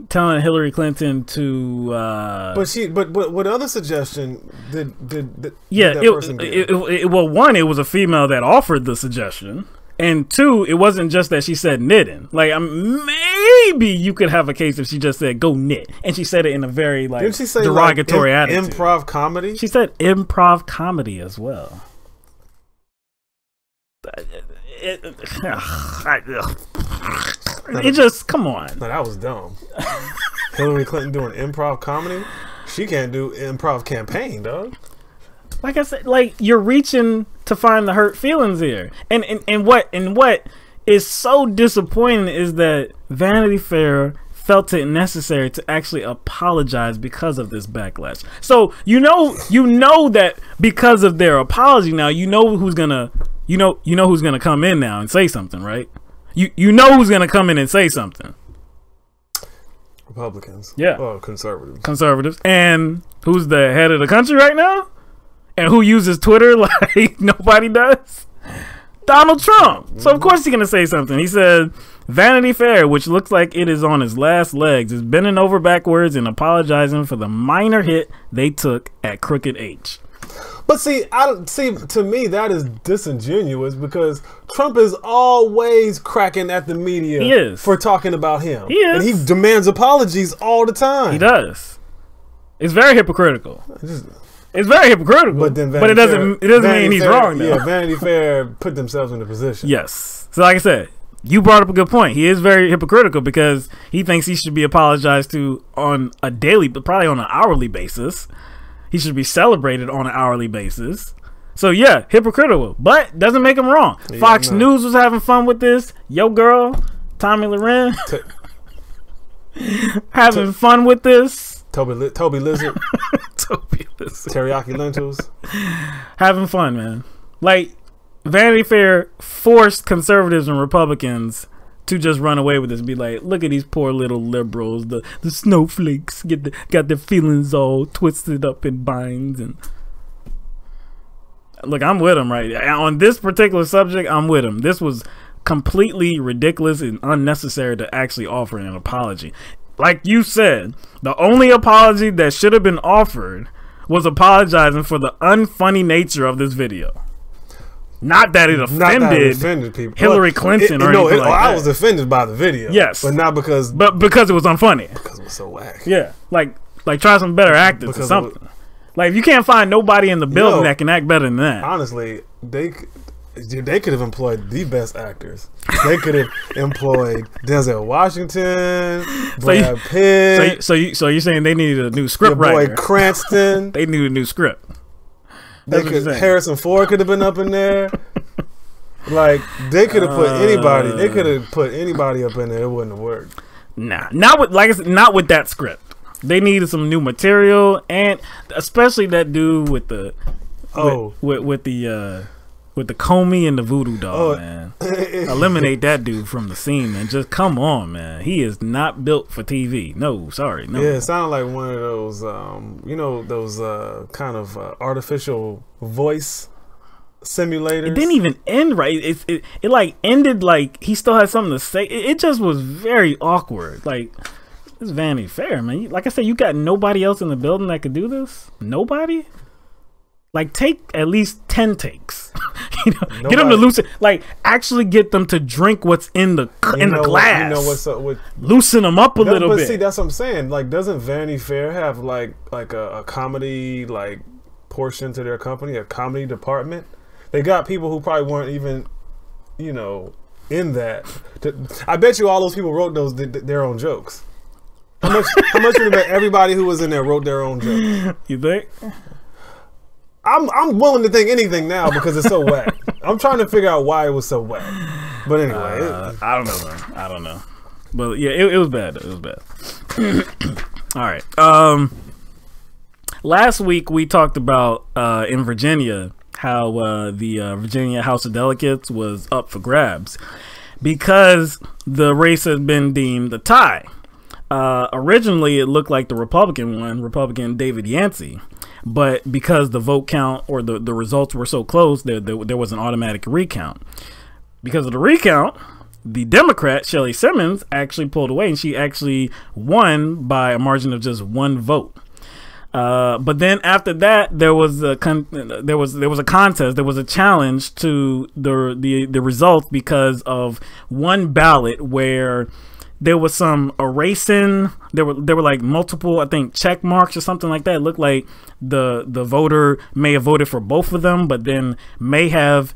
telling Hillary Clinton to but what other suggestion did that person give? Well, one, it was a female that offered the suggestion, and two, it wasn't just that she said knitting. Like, maybe you could have a case if she just said go knit, and she said it in a very like Didn't she say derogatory like attitude. Improv comedy. She said improv comedy as well. It just, come on. No, that was dumb. Hillary Clinton doing improv comedy? She can't do improv campaign, dog. Like I said, like, you're reaching to find the hurt feelings here. And what is so disappointing is that Vanity Fair felt it necessary to actually apologize because of this backlash. So you know that because of their apology now, you know who's gonna come in now and say something, right? You know who's gonna come in and say something. Republicans. Yeah. Oh, conservatives. Conservatives. And who's the head of the country right now? And who uses Twitter like nobody does? Donald Trump. So of course he's gonna say something. He said, Vanity Fair, which looks like it is on its last legs, is bending over backwards and apologizing for the minor hit they took at Crooked H. But see, to me that is disingenuous, because Trump is always cracking at the media for talking about him. He is. And he demands apologies all the time. He does. It's very hypocritical. It's very hypocritical. But it doesn't mean he's wrong, though. Yeah, Vanity Fair put themselves in a position. Yes. So like I said, you brought up a good point. He is very hypocritical because he thinks he should be apologized to on a daily, but probably on an hourly basis. He should be celebrated on an hourly basis. So yeah, hypocritical, but doesn't make him wrong. Yeah, Fox News was having fun with this. Yo girl, Tommy Loren, having fun with this. Toby Lizard. Toby Lizard. Teriyaki lentils. Having fun, man. Like, Vanity Fair forced conservatives and Republicans to just run away with this and be like, look at these poor little liberals, the snowflakes got their feelings all twisted up in binds. And look, I'm with them right on this particular subject. I'm with them. This was completely ridiculous and unnecessary to actually offer an apology. Like you said, the only apology that should have been offered was apologizing for the unfunny nature of this video. Not that it offended people. Hillary Clinton or anything like that. I was offended by the video. Yes. But not because... But because it was unfunny. Because it was so whack. Yeah. Like try some better actors or something. Like, if you can't find nobody in the building that can act better than that. Honestly, they could have employed the best actors. They could have employed Denzel Washington, Brad Pitt. So you're saying they needed a new script writer. Boy Cranston. They needed a new script. Harrison Ford could have been up in there. Like they could have put anybody. They could have put anybody up in there. It wouldn't have worked. Nah, not with like I said, not with that script. They needed some new material, and especially that dude with the with the Comey and the voodoo doll, man. Eliminate that dude from the scene, man. Just come on, man. He is not built for TV. No, sorry, no. Yeah, it sounded like one of those, those kind of artificial voice simulators. It didn't even end right. It like ended like he still had something to say. It just was very awkward. Like, it's Vanity Fair, man. Like I said, you got nobody else in the building that could do this. Nobody. Like, take at least 10 takes. Get them to loosen. Like, actually get them to drink what's in the glass. You know what's up with loosen them up a little bit. But see, that's what I'm saying. Like, doesn't Vanity Fair have like a comedy like portion to their company, a comedy department? They got people who probably weren't even, in that. I bet you all those people wrote their own jokes. How much would you bet everybody who was in there wrote their own jokes? You think? I'm willing to think anything now because it's so whack. I'm trying to figure out why it was so whack. But anyway, I don't know, man. I don't know. But yeah, it was bad. It was bad. All right. Last week we talked about in Virginia how the Virginia House of Delegates was up for grabs because the race has been deemed a tie. Originally, it looked like the Republican David Yancey. But because the vote count or the results were so close, there was an automatic recount. Because of the recount, the Democrat, Shelley Simmons, actually pulled away, and she actually won by a margin of just one vote. But then after that, there was a contest. There was a challenge to the results because of one ballot where there was some erasing. There were like multiple, I think, check marks or something like that. It looked like the voter may have voted for both of them, but then may have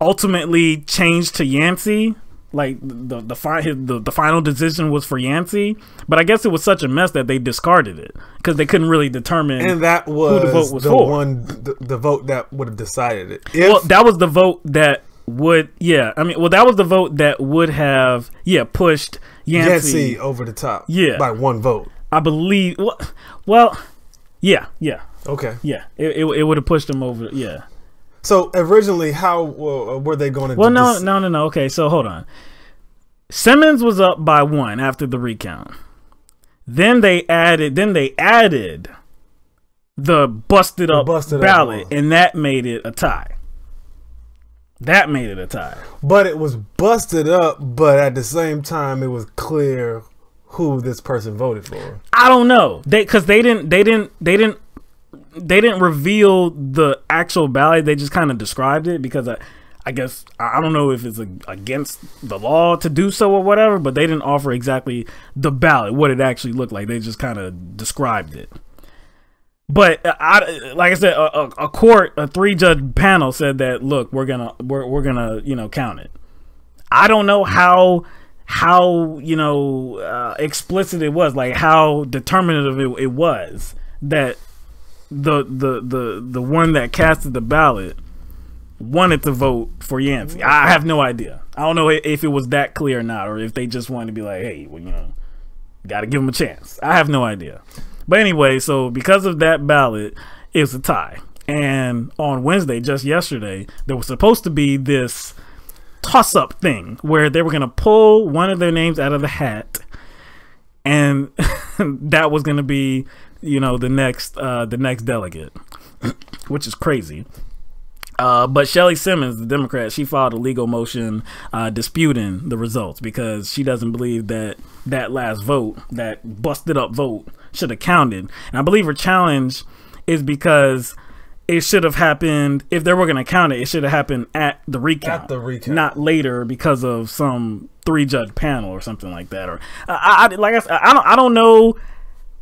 ultimately changed to Yancey. Like the final decision was for Yancey, but I guess it was such a mess that they discarded it because they couldn't really determine. And that was who the vote was for. The vote that would have decided it. Well, that was the vote that would that was the vote that would have pushed Yancey over the top by one vote, I believe. Well yeah okay, yeah, it would have pushed him over. So originally, how were they going to? Well, no. Okay, so hold on. Simmons was up by one after the recount. Then they added the busted up ballot, and that made it a tie. But it was busted up, but at the same time, it was clear who this person voted for. I don't know. They didn't reveal the actual ballot. They just kind of described it because I guess I don't know if it's against the law to do so or whatever, but they didn't offer exactly the ballot, what it actually looked like. They just kind of described it. But like I said, a 3-judge panel said that, look, we're gonna count it. I don't know how explicit it was, like how determinative it was that the one that casted the ballot wanted to vote for Yancey. I have no idea. I don't know if it was that clear or not, or if they just wanted to be like, hey, well, gotta give him a chance. I have no idea. But anyway, so because of that ballot, it's a tie. And on Wednesday, just yesterday, there was supposed to be this toss-up thing where they were going to pull one of their names out of the hat, and that was going to be, the next delegate, which is crazy. But Shelley Simmons, the Democrat, she filed a legal motion disputing the results because she doesn't believe that last vote, that busted up vote, should have counted. And I believe her challenge is because it should have happened, if they were going to count it, it should have happened at the recount, not later because of some 3-judge panel or something like that. Or I don't know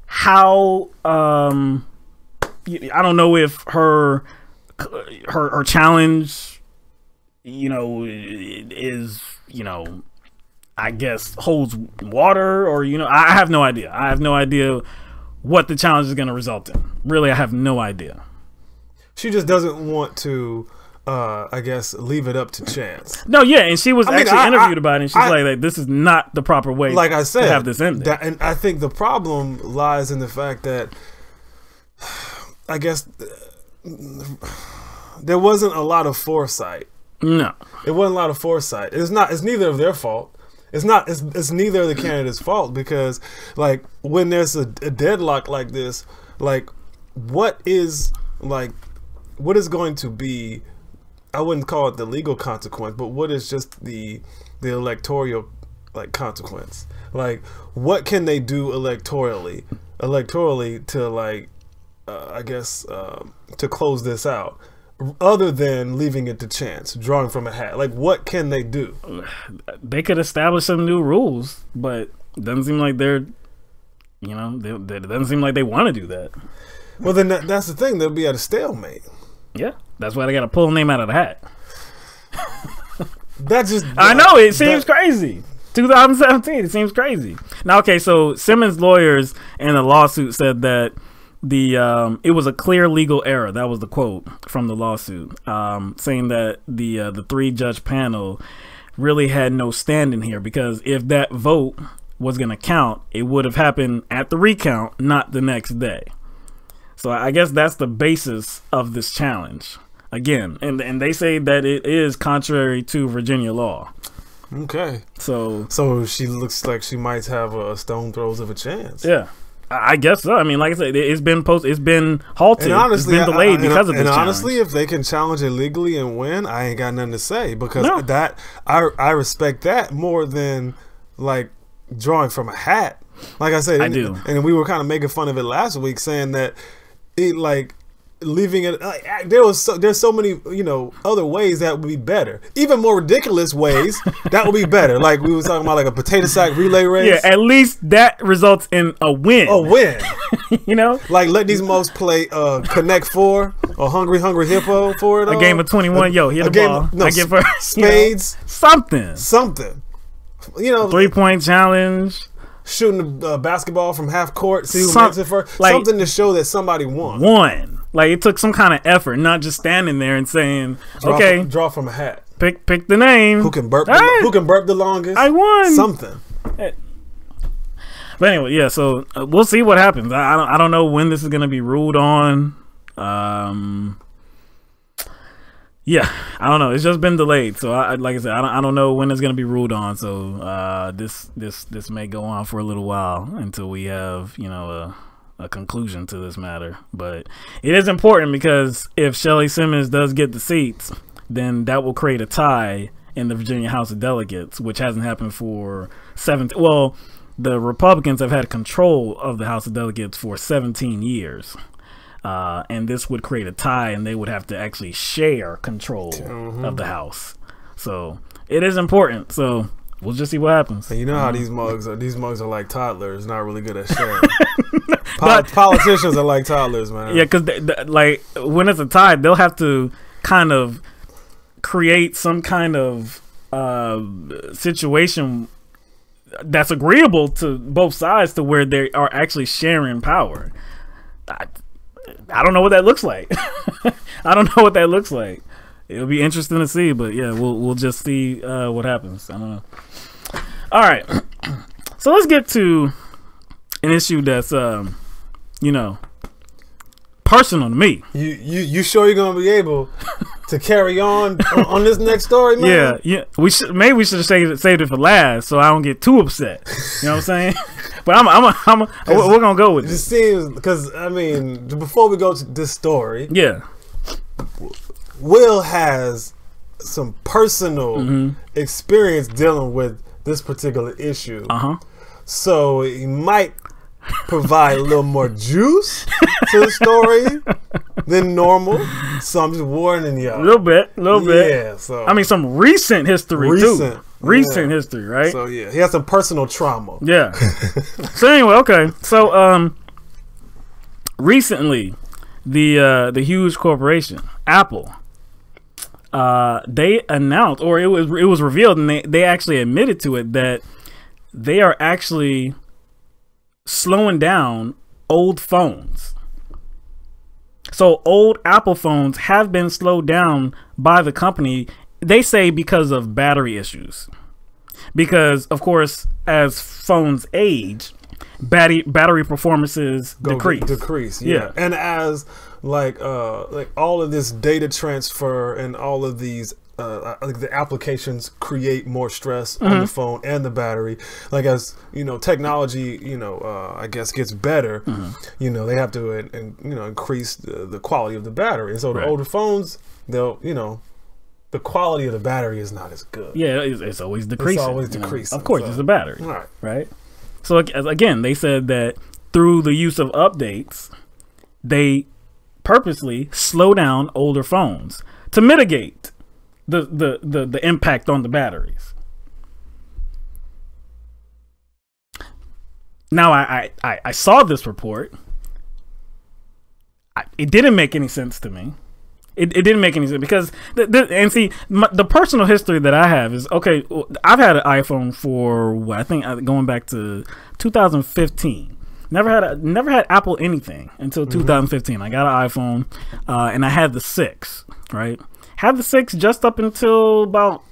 how. I don't know if her challenge, is, I guess holds water, or I have no idea. I have no idea what the challenge is going to result in. Really, I have no idea. She just doesn't want to I guess, leave it up to chance. No, yeah, and she was actually interviewed about it, and she's like, this is not the proper way like I said, to have this ended. And I think the problem lies in the fact that, I guess, there wasn't a lot of foresight. No. It wasn't a lot of foresight. It's neither of their fault. It's neither of the candidate's fault, because, like, when there's a deadlock like this, like, what is going to be, I wouldn't call it the legal consequence, but what is just the electoral, like, consequence? Like, what can they do electorally to, like, I guess, to close this out, other than leaving it to chance, drawing from a hat? Like, what can they do? They could establish some new rules, but it doesn't seem like they're, it doesn't seem like they want to do that. Well, then that's the thing. They'll be at a stalemate. Yeah, that's why they got to pull a name out of the hat. I know, it seems crazy. 2017, it seems crazy. Now, okay, so Simmons' lawyers in a lawsuit said that it was a clear legal error. That was the quote from the lawsuit, saying that the 3-judge panel really had no standing here, because if that vote was going to count, it would have happened at the recount, not the next day. So I guess that's the basis of this challenge. Again, and they say that it is contrary to Virginia law. Okay. So she looks like she might have a stone throws of a chance. Yeah. I guess so. I mean, like I said, it's been halted. And honestly, it's been delayed because of this challenge. Honestly, if they can challenge it legally and win, I ain't got nothing to say, because I respect that more than, like, drawing from a hat. Like I said, I do. And we were kind of making fun of it last week, saying that it, like, leaving it, like, there's so many other ways that would be better, even more ridiculous ways that would be better. Like we were talking about, like a potato sack relay race. Yeah, at least that results in a win. Like let these moles play Connect 4 or Hungry Hippo for it. A game of 21. Hit the ball. I get first. Spades. Something. 3-point challenge. Shooting a basketball from half court. See who makes it first. Like, something to show that somebody won. Like it took some kind of effort, not just standing there and saying, draw from a hat. Pick the name. Who can burp? Who can burp the longest? I won. Something. But anyway, yeah. So we'll see what happens. I don't know when this is gonna be ruled on. Yeah, I don't know. It's just been delayed, so like I said, I don't know when it's gonna be ruled on. So this may go on for a little while until we have a conclusion to this matter. But it is important, because if Shelley Simmons does get the seats, then that will create a tie in the Virginia House of Delegates, which hasn't happened for 17. Well, the Republicans have had control of the House of Delegates for 17 years. And this would create a tie, and they would have to actually share control of the House. So it is important. So we'll just see what happens. And you know how these mugs are like toddlers, not really good at sharing. Politicians are like toddlers, man. Yeah, because like when it's a tie, they'll have to kind of create some kind of situation that's agreeable to both sides, to where they are actually sharing power. I don't know what that looks like. I don't know what that looks like. It'll be interesting to see, but yeah, we'll just see what happens. I don't know. All right, so let's get to an issue that's personal to me. You sure you're gonna be able to carry on this next story, man? Yeah. We should have saved it for last, so I don't get too upset. You know what I'm saying? But we're gonna go with it. It just seems, because I mean, before we go to this story, Will has some personal experience dealing with this particular issue. So he might provide a little more juice to the story than normal. So I'm just warning y'all. A little bit. Yeah. So I mean, some recent history too. Recent history, right? So yeah, he has some personal trauma. Yeah. So anyway, okay. So recently, the huge corporation Apple, they announced, or it was revealed, and they actually admitted to it, that they are actually slowing down old phones. So old Apple phones have been slowed down by the company. They say because of battery issues. Because, of course, as phones age, battery performances decrease. Yeah. And as like all of this data transfer and all of these like the applications create more stress on the phone and the battery. Like as technology, I guess gets better. They have to increase the quality of the battery. And so the older phones, they'll the quality of the battery is not as good. Yeah, it's always decreasing. It's always decreasing. Of course, it's a battery. Right. So again, they said that through the use of updates, they purposely slow down older phones to mitigate the impact on the batteries. Now I saw this report. It didn't make any sense to me. It didn't make any sense because the personal history that I have is okay. I've had an iPhone for I think going back to 2015. Never had Apple anything until 2015. I got an iPhone, and I had the 6. Right, had the 6 just up until about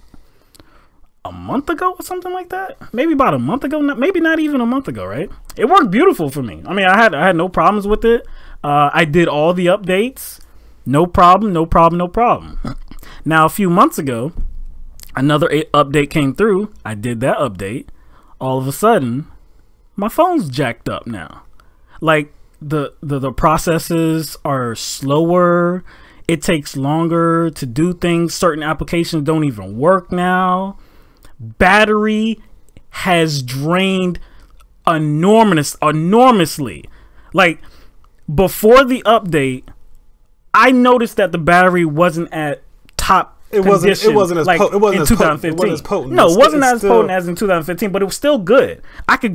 a month ago or something like that. Maybe about a month ago. Maybe not even a month ago. Right, it worked beautiful for me. I mean, I had no problems with it. I did all the updates. No problem. Now, a few months ago, another update came through. I did that update. All of a sudden, my phone's jacked up now. Like the processes are slower. It takes longer to do things. Certain applications don't even work now. Battery has drained enormously. Like before the update, I noticed that the battery wasn't at top condition. It wasn't as like in 2015. No, it wasn't as potent as in 2015, but it was still good. I could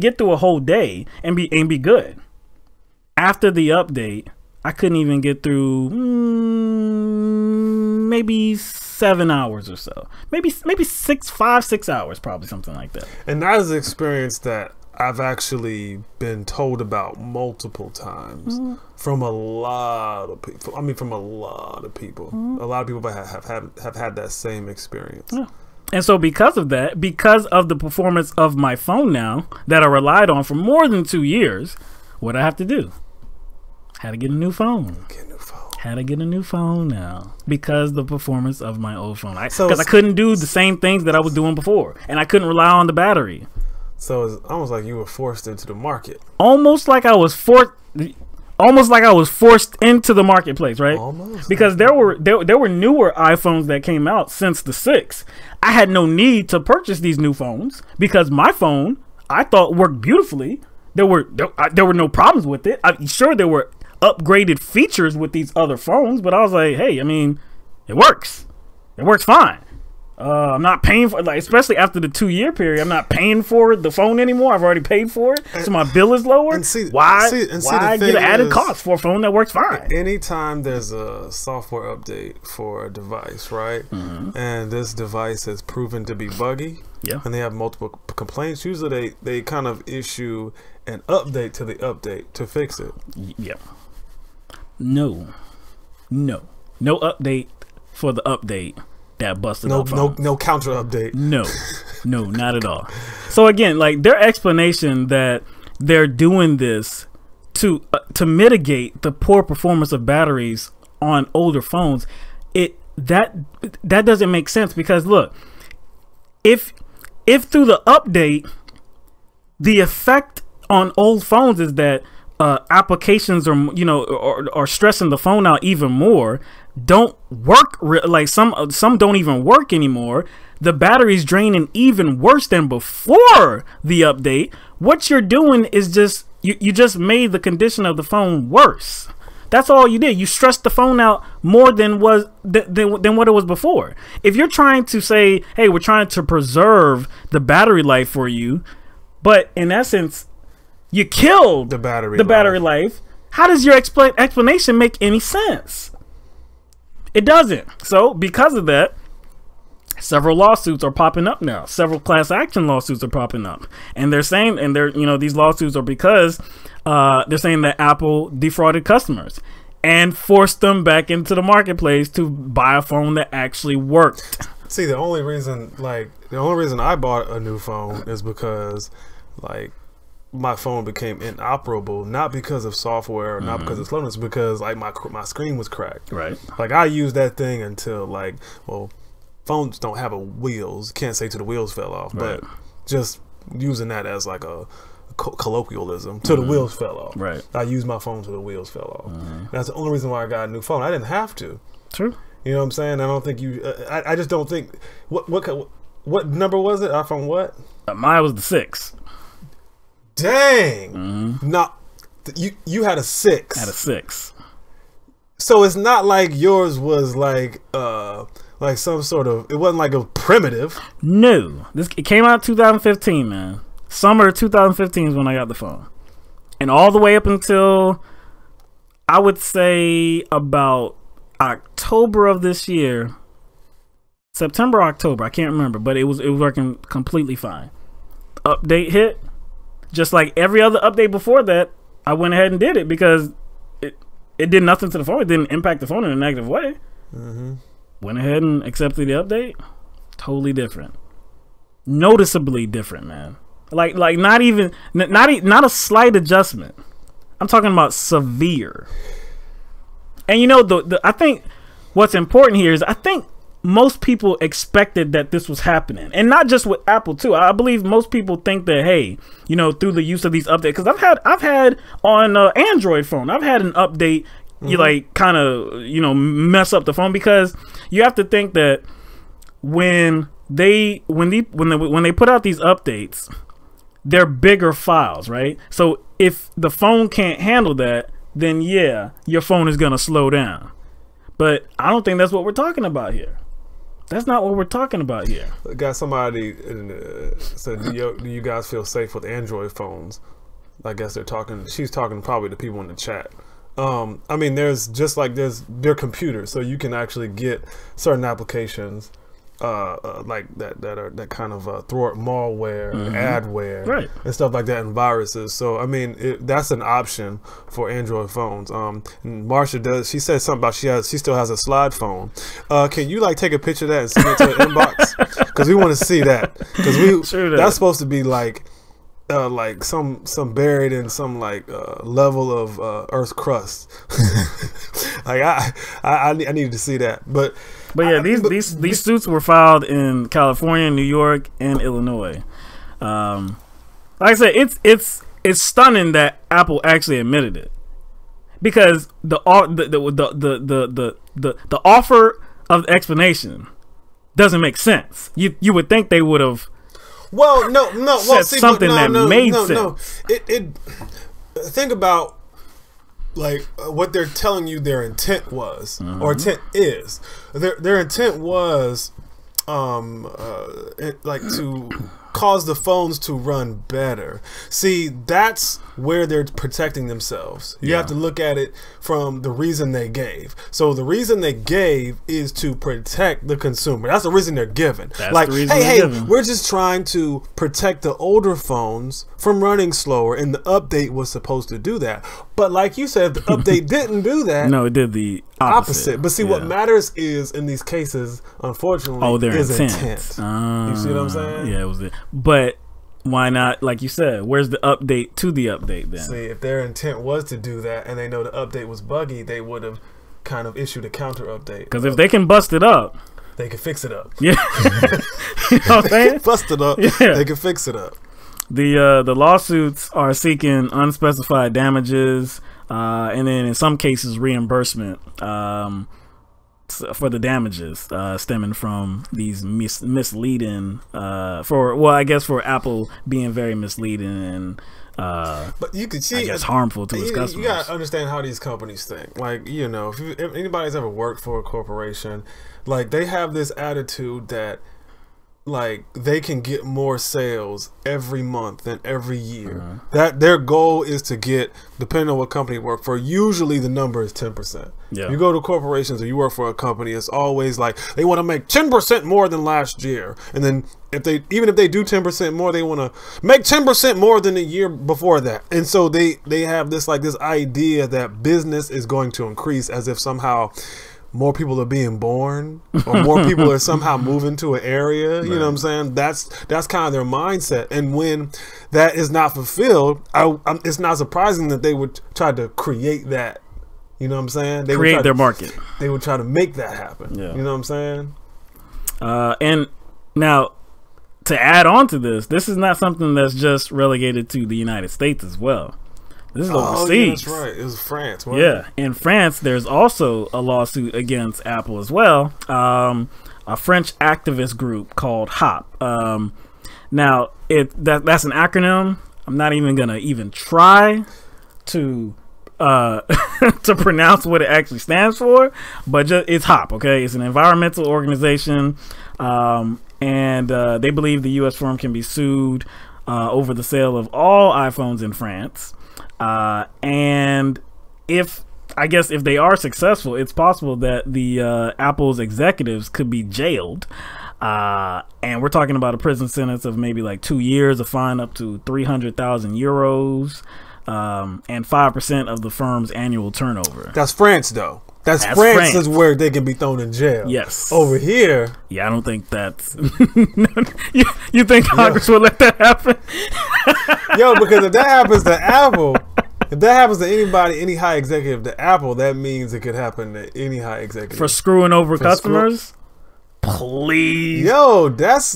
get through a whole day and be good. After the update, I couldn't even get through maybe 7 hours or so. Maybe 6 hours, probably something like that. And that is an experience that I've actually been told about multiple times from a lot of people. I mean, from a lot of people. A lot of people have had that same experience. Yeah. And so because of that, because of the performance of my phone now that I relied on for more than 2 years, what I have to do? Had to get a new phone. Had to get a new phone now because the performance of my old phone. Because I couldn't do the same things that I was doing before, and I couldn't rely on the battery. So it's almost like you were forced into the market. Almost like I was forced into the marketplace, right? Almost. Because there were newer iPhones that came out since the 6. I had no need to purchase these new phones because my phone I thought worked beautifully. There were no problems with it. I'm sure there were upgraded features with these other phones, but I was like, hey, I mean, it works. It works fine. I'm not paying for especially after the 2-year period. I'm not paying for the phone anymore. I've already paid for it, so my bill is lower. Why get an added cost for a phone that works fine? Anytime there's a software update for a device, right, and this device has proven to be buggy, and they have multiple complaints, usually they kind of issue an update to the update to fix it. No update for the update that busted no counter update. No, not at all. So again, like their explanation that they're doing this to mitigate the poor performance of batteries on older phones, that doesn't make sense because look, if through the update the effect on old phones is that applications are stressing the phone out even more, don't work like some don't even work anymore, the battery's draining even worse than before the update, what you're doing is just you just made the condition of the phone worse. That's all you did. You stressed the phone out more than what it was before. If you're trying to say, hey, we're trying to preserve the battery life for you, but in essence you killed the battery life. How does your explanation make any sense? It doesn't. So because of that, several lawsuits are popping up now. Several class action lawsuits are popping up, and they're saying, these lawsuits are because they're saying that Apple defrauded customers, and forced them back into the marketplace to buy a phone that actually worked. See, the only reason I bought a new phone is because, like, my phone became inoperable, not because of software, or not because of slowness, because like my screen was cracked. Right. Like I used that thing until like, well, phones don't have wheels. Can't say till the wheels fell off, Right. but just using that as like a colloquialism till the wheels fell off. Right. I used my phone till the wheels fell off. That's the only reason why I got a new phone. I didn't have to. True. You know what I'm saying? I don't think you. I just don't think. What number was it? iPhone what? Mine was the 6. Dang. Not you had a 6. I had a 6. So it's not like yours was like some sort of. It wasn't like a primitive. No, it came out 2015, man. Summer 2015 is when I got the phone, and all the way up until I would say about October of this year, September, October, I can't remember, but it was working completely fine. Update hit, just like every other update before that, I went ahead and did it because it did nothing to the phone. It didn't impact the phone in a negative way. Went ahead and accepted the update. Totally different, noticeably different, man. Like not a slight adjustment. I'm talking about severe. And you know, I think what's important here is I think most people expected that this was happening, and not just with Apple too. I believe most people think that, hey, you know, through the use of these updates, because I've had on Android phone, I've had an update, you like kind of, you know, mess up the phone, because you have to think that when they put out these updates, they're bigger files, right? So if the phone can't handle that, then yeah, your phone is gonna slow down. But I don't think that's what we're talking about here. That's not what we're talking about here. Got somebody said, do you guys feel safe with Android phones? I guess they're talking. She's talking probably to people in the chat. I mean, they're computers, so you can actually get certain applications like that kind of thwart malware, adware, right, and stuff like that, and viruses. So I mean, that's an option for Android phones. Marsha does. She said something about she still has a slide phone. Can you like take a picture of that and send it to the inbox? Because we want to see that. Because that's supposed to be like some buried in some like level of Earth's crust. Like I needed to see that, but yeah, these suits were filed in California, New York, and Illinois. Like I said, it's stunning that Apple actually admitted it, because the offer of explanation doesn't make sense. You would think they would have. Well, no. Well, see, something that made sense. It think about like what they're telling you their intent was, or intent is. Their intent was, like to cause the phones to run better. See, that's where they're protecting themselves. You have to look at it from the reason they gave. So the reason they gave is to protect the consumer. That's the reason they're given. That's like, the reason hey, given. we're just trying to protect the older phones from running slower, and the update was supposed to do that. But like you said, the update didn't do that. No, it did the opposite. But see, what matters is in these cases, unfortunately, their is intent. You see what I'm saying? Yeah, it was it. But why not? Like you said, where's the update to the update then? See, if their intent was to do that, and they know the update was buggy, they would have kind of issued a counter update. Because if they can bust it up, they can fix it up. Yeah, you know what I'm saying? Bust it up. Yeah. They can fix it up. The lawsuits are seeking unspecified damages, and then in some cases reimbursement for the damages stemming from these misleading for Apple being very misleading and but you could see, I guess, harmful to its customers. You gotta understand how these companies think. Like, you know, if anybody's ever worked for a corporation, like they have this attitude that like they can get more sales every month than every year. That their goal is to get, depending on what company you work for, usually the number is 10%. Yeah. You go to corporations or you work for a company, it's always like they want to make 10% more than last year. And then even if they do 10% more, they want to make 10% more than the year before that. And so they have this idea that business is going to increase, as if somehow more people are being born or more people are somehow moving to an area. You know what I'm saying? That's kind of their mindset. And when that is not fulfilled, it's not surprising that they would try to create that. You know what I'm saying? They create their market. They would try to make that happen. Yeah. You know what I'm saying? And now, to add on to this is not something that's just relegated to the United States as well. This is overseas. Yeah, that's right. It was France. Wasn't it? In France, there's also a lawsuit against Apple as well. A French activist group called HOP. Now, that's an acronym. I'm not even gonna try to to pronounce what it actually stands for, but it's HOP. Okay, it's an environmental organization, and they believe the U.S. firm can be sued over the sale of all iPhones in France. And if they are successful, it's possible that the Apple's executives could be jailed. And we're talking about a prison sentence of maybe like 2 years, a fine up to 300,000 euros, and 5% of the firm's annual turnover. That's France, though. That's France is where they can be thrown in jail. Yes. Over here. Yeah, I don't think that's... you think Congress will let that happen? Yo, because if that happens to Apple, if that happens to anybody, any high executive to Apple, that means it could happen to any high executive. For screwing over customers? Please. Yo, that's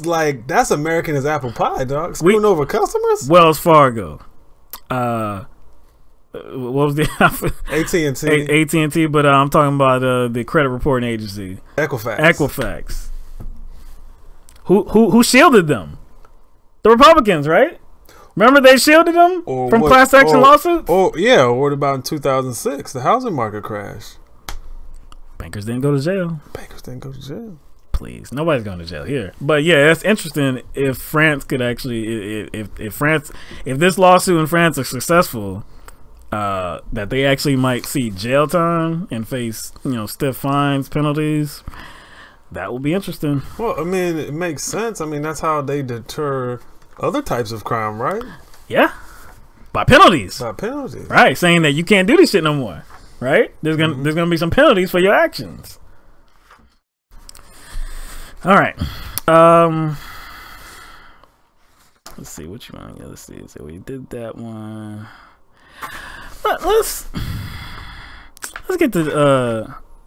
American as apple pie, dog. Screwing over customers? Wells Fargo. What was the AT&T? AT&T, but I'm talking about the credit reporting agency, Equifax. Who shielded them? The Republicans, right? Remember they shielded them from class action lawsuits? Or what about in 2006, the housing market crash? Bankers didn't go to jail. Please, nobody's going to jail here. But yeah, it's interesting if France could actually, if this lawsuit in France is successful, that they actually might see jail time and face stiff fines, penalties. That will be interesting. Well, I mean, it makes sense. I mean, that's how they deter other types of crime, right? Yeah, by penalties. Right, saying that you can't do this shit no more. Right? There's gonna be some penalties for your actions. All right. Let's see what you want. Let's see. So we did that one. Let's get to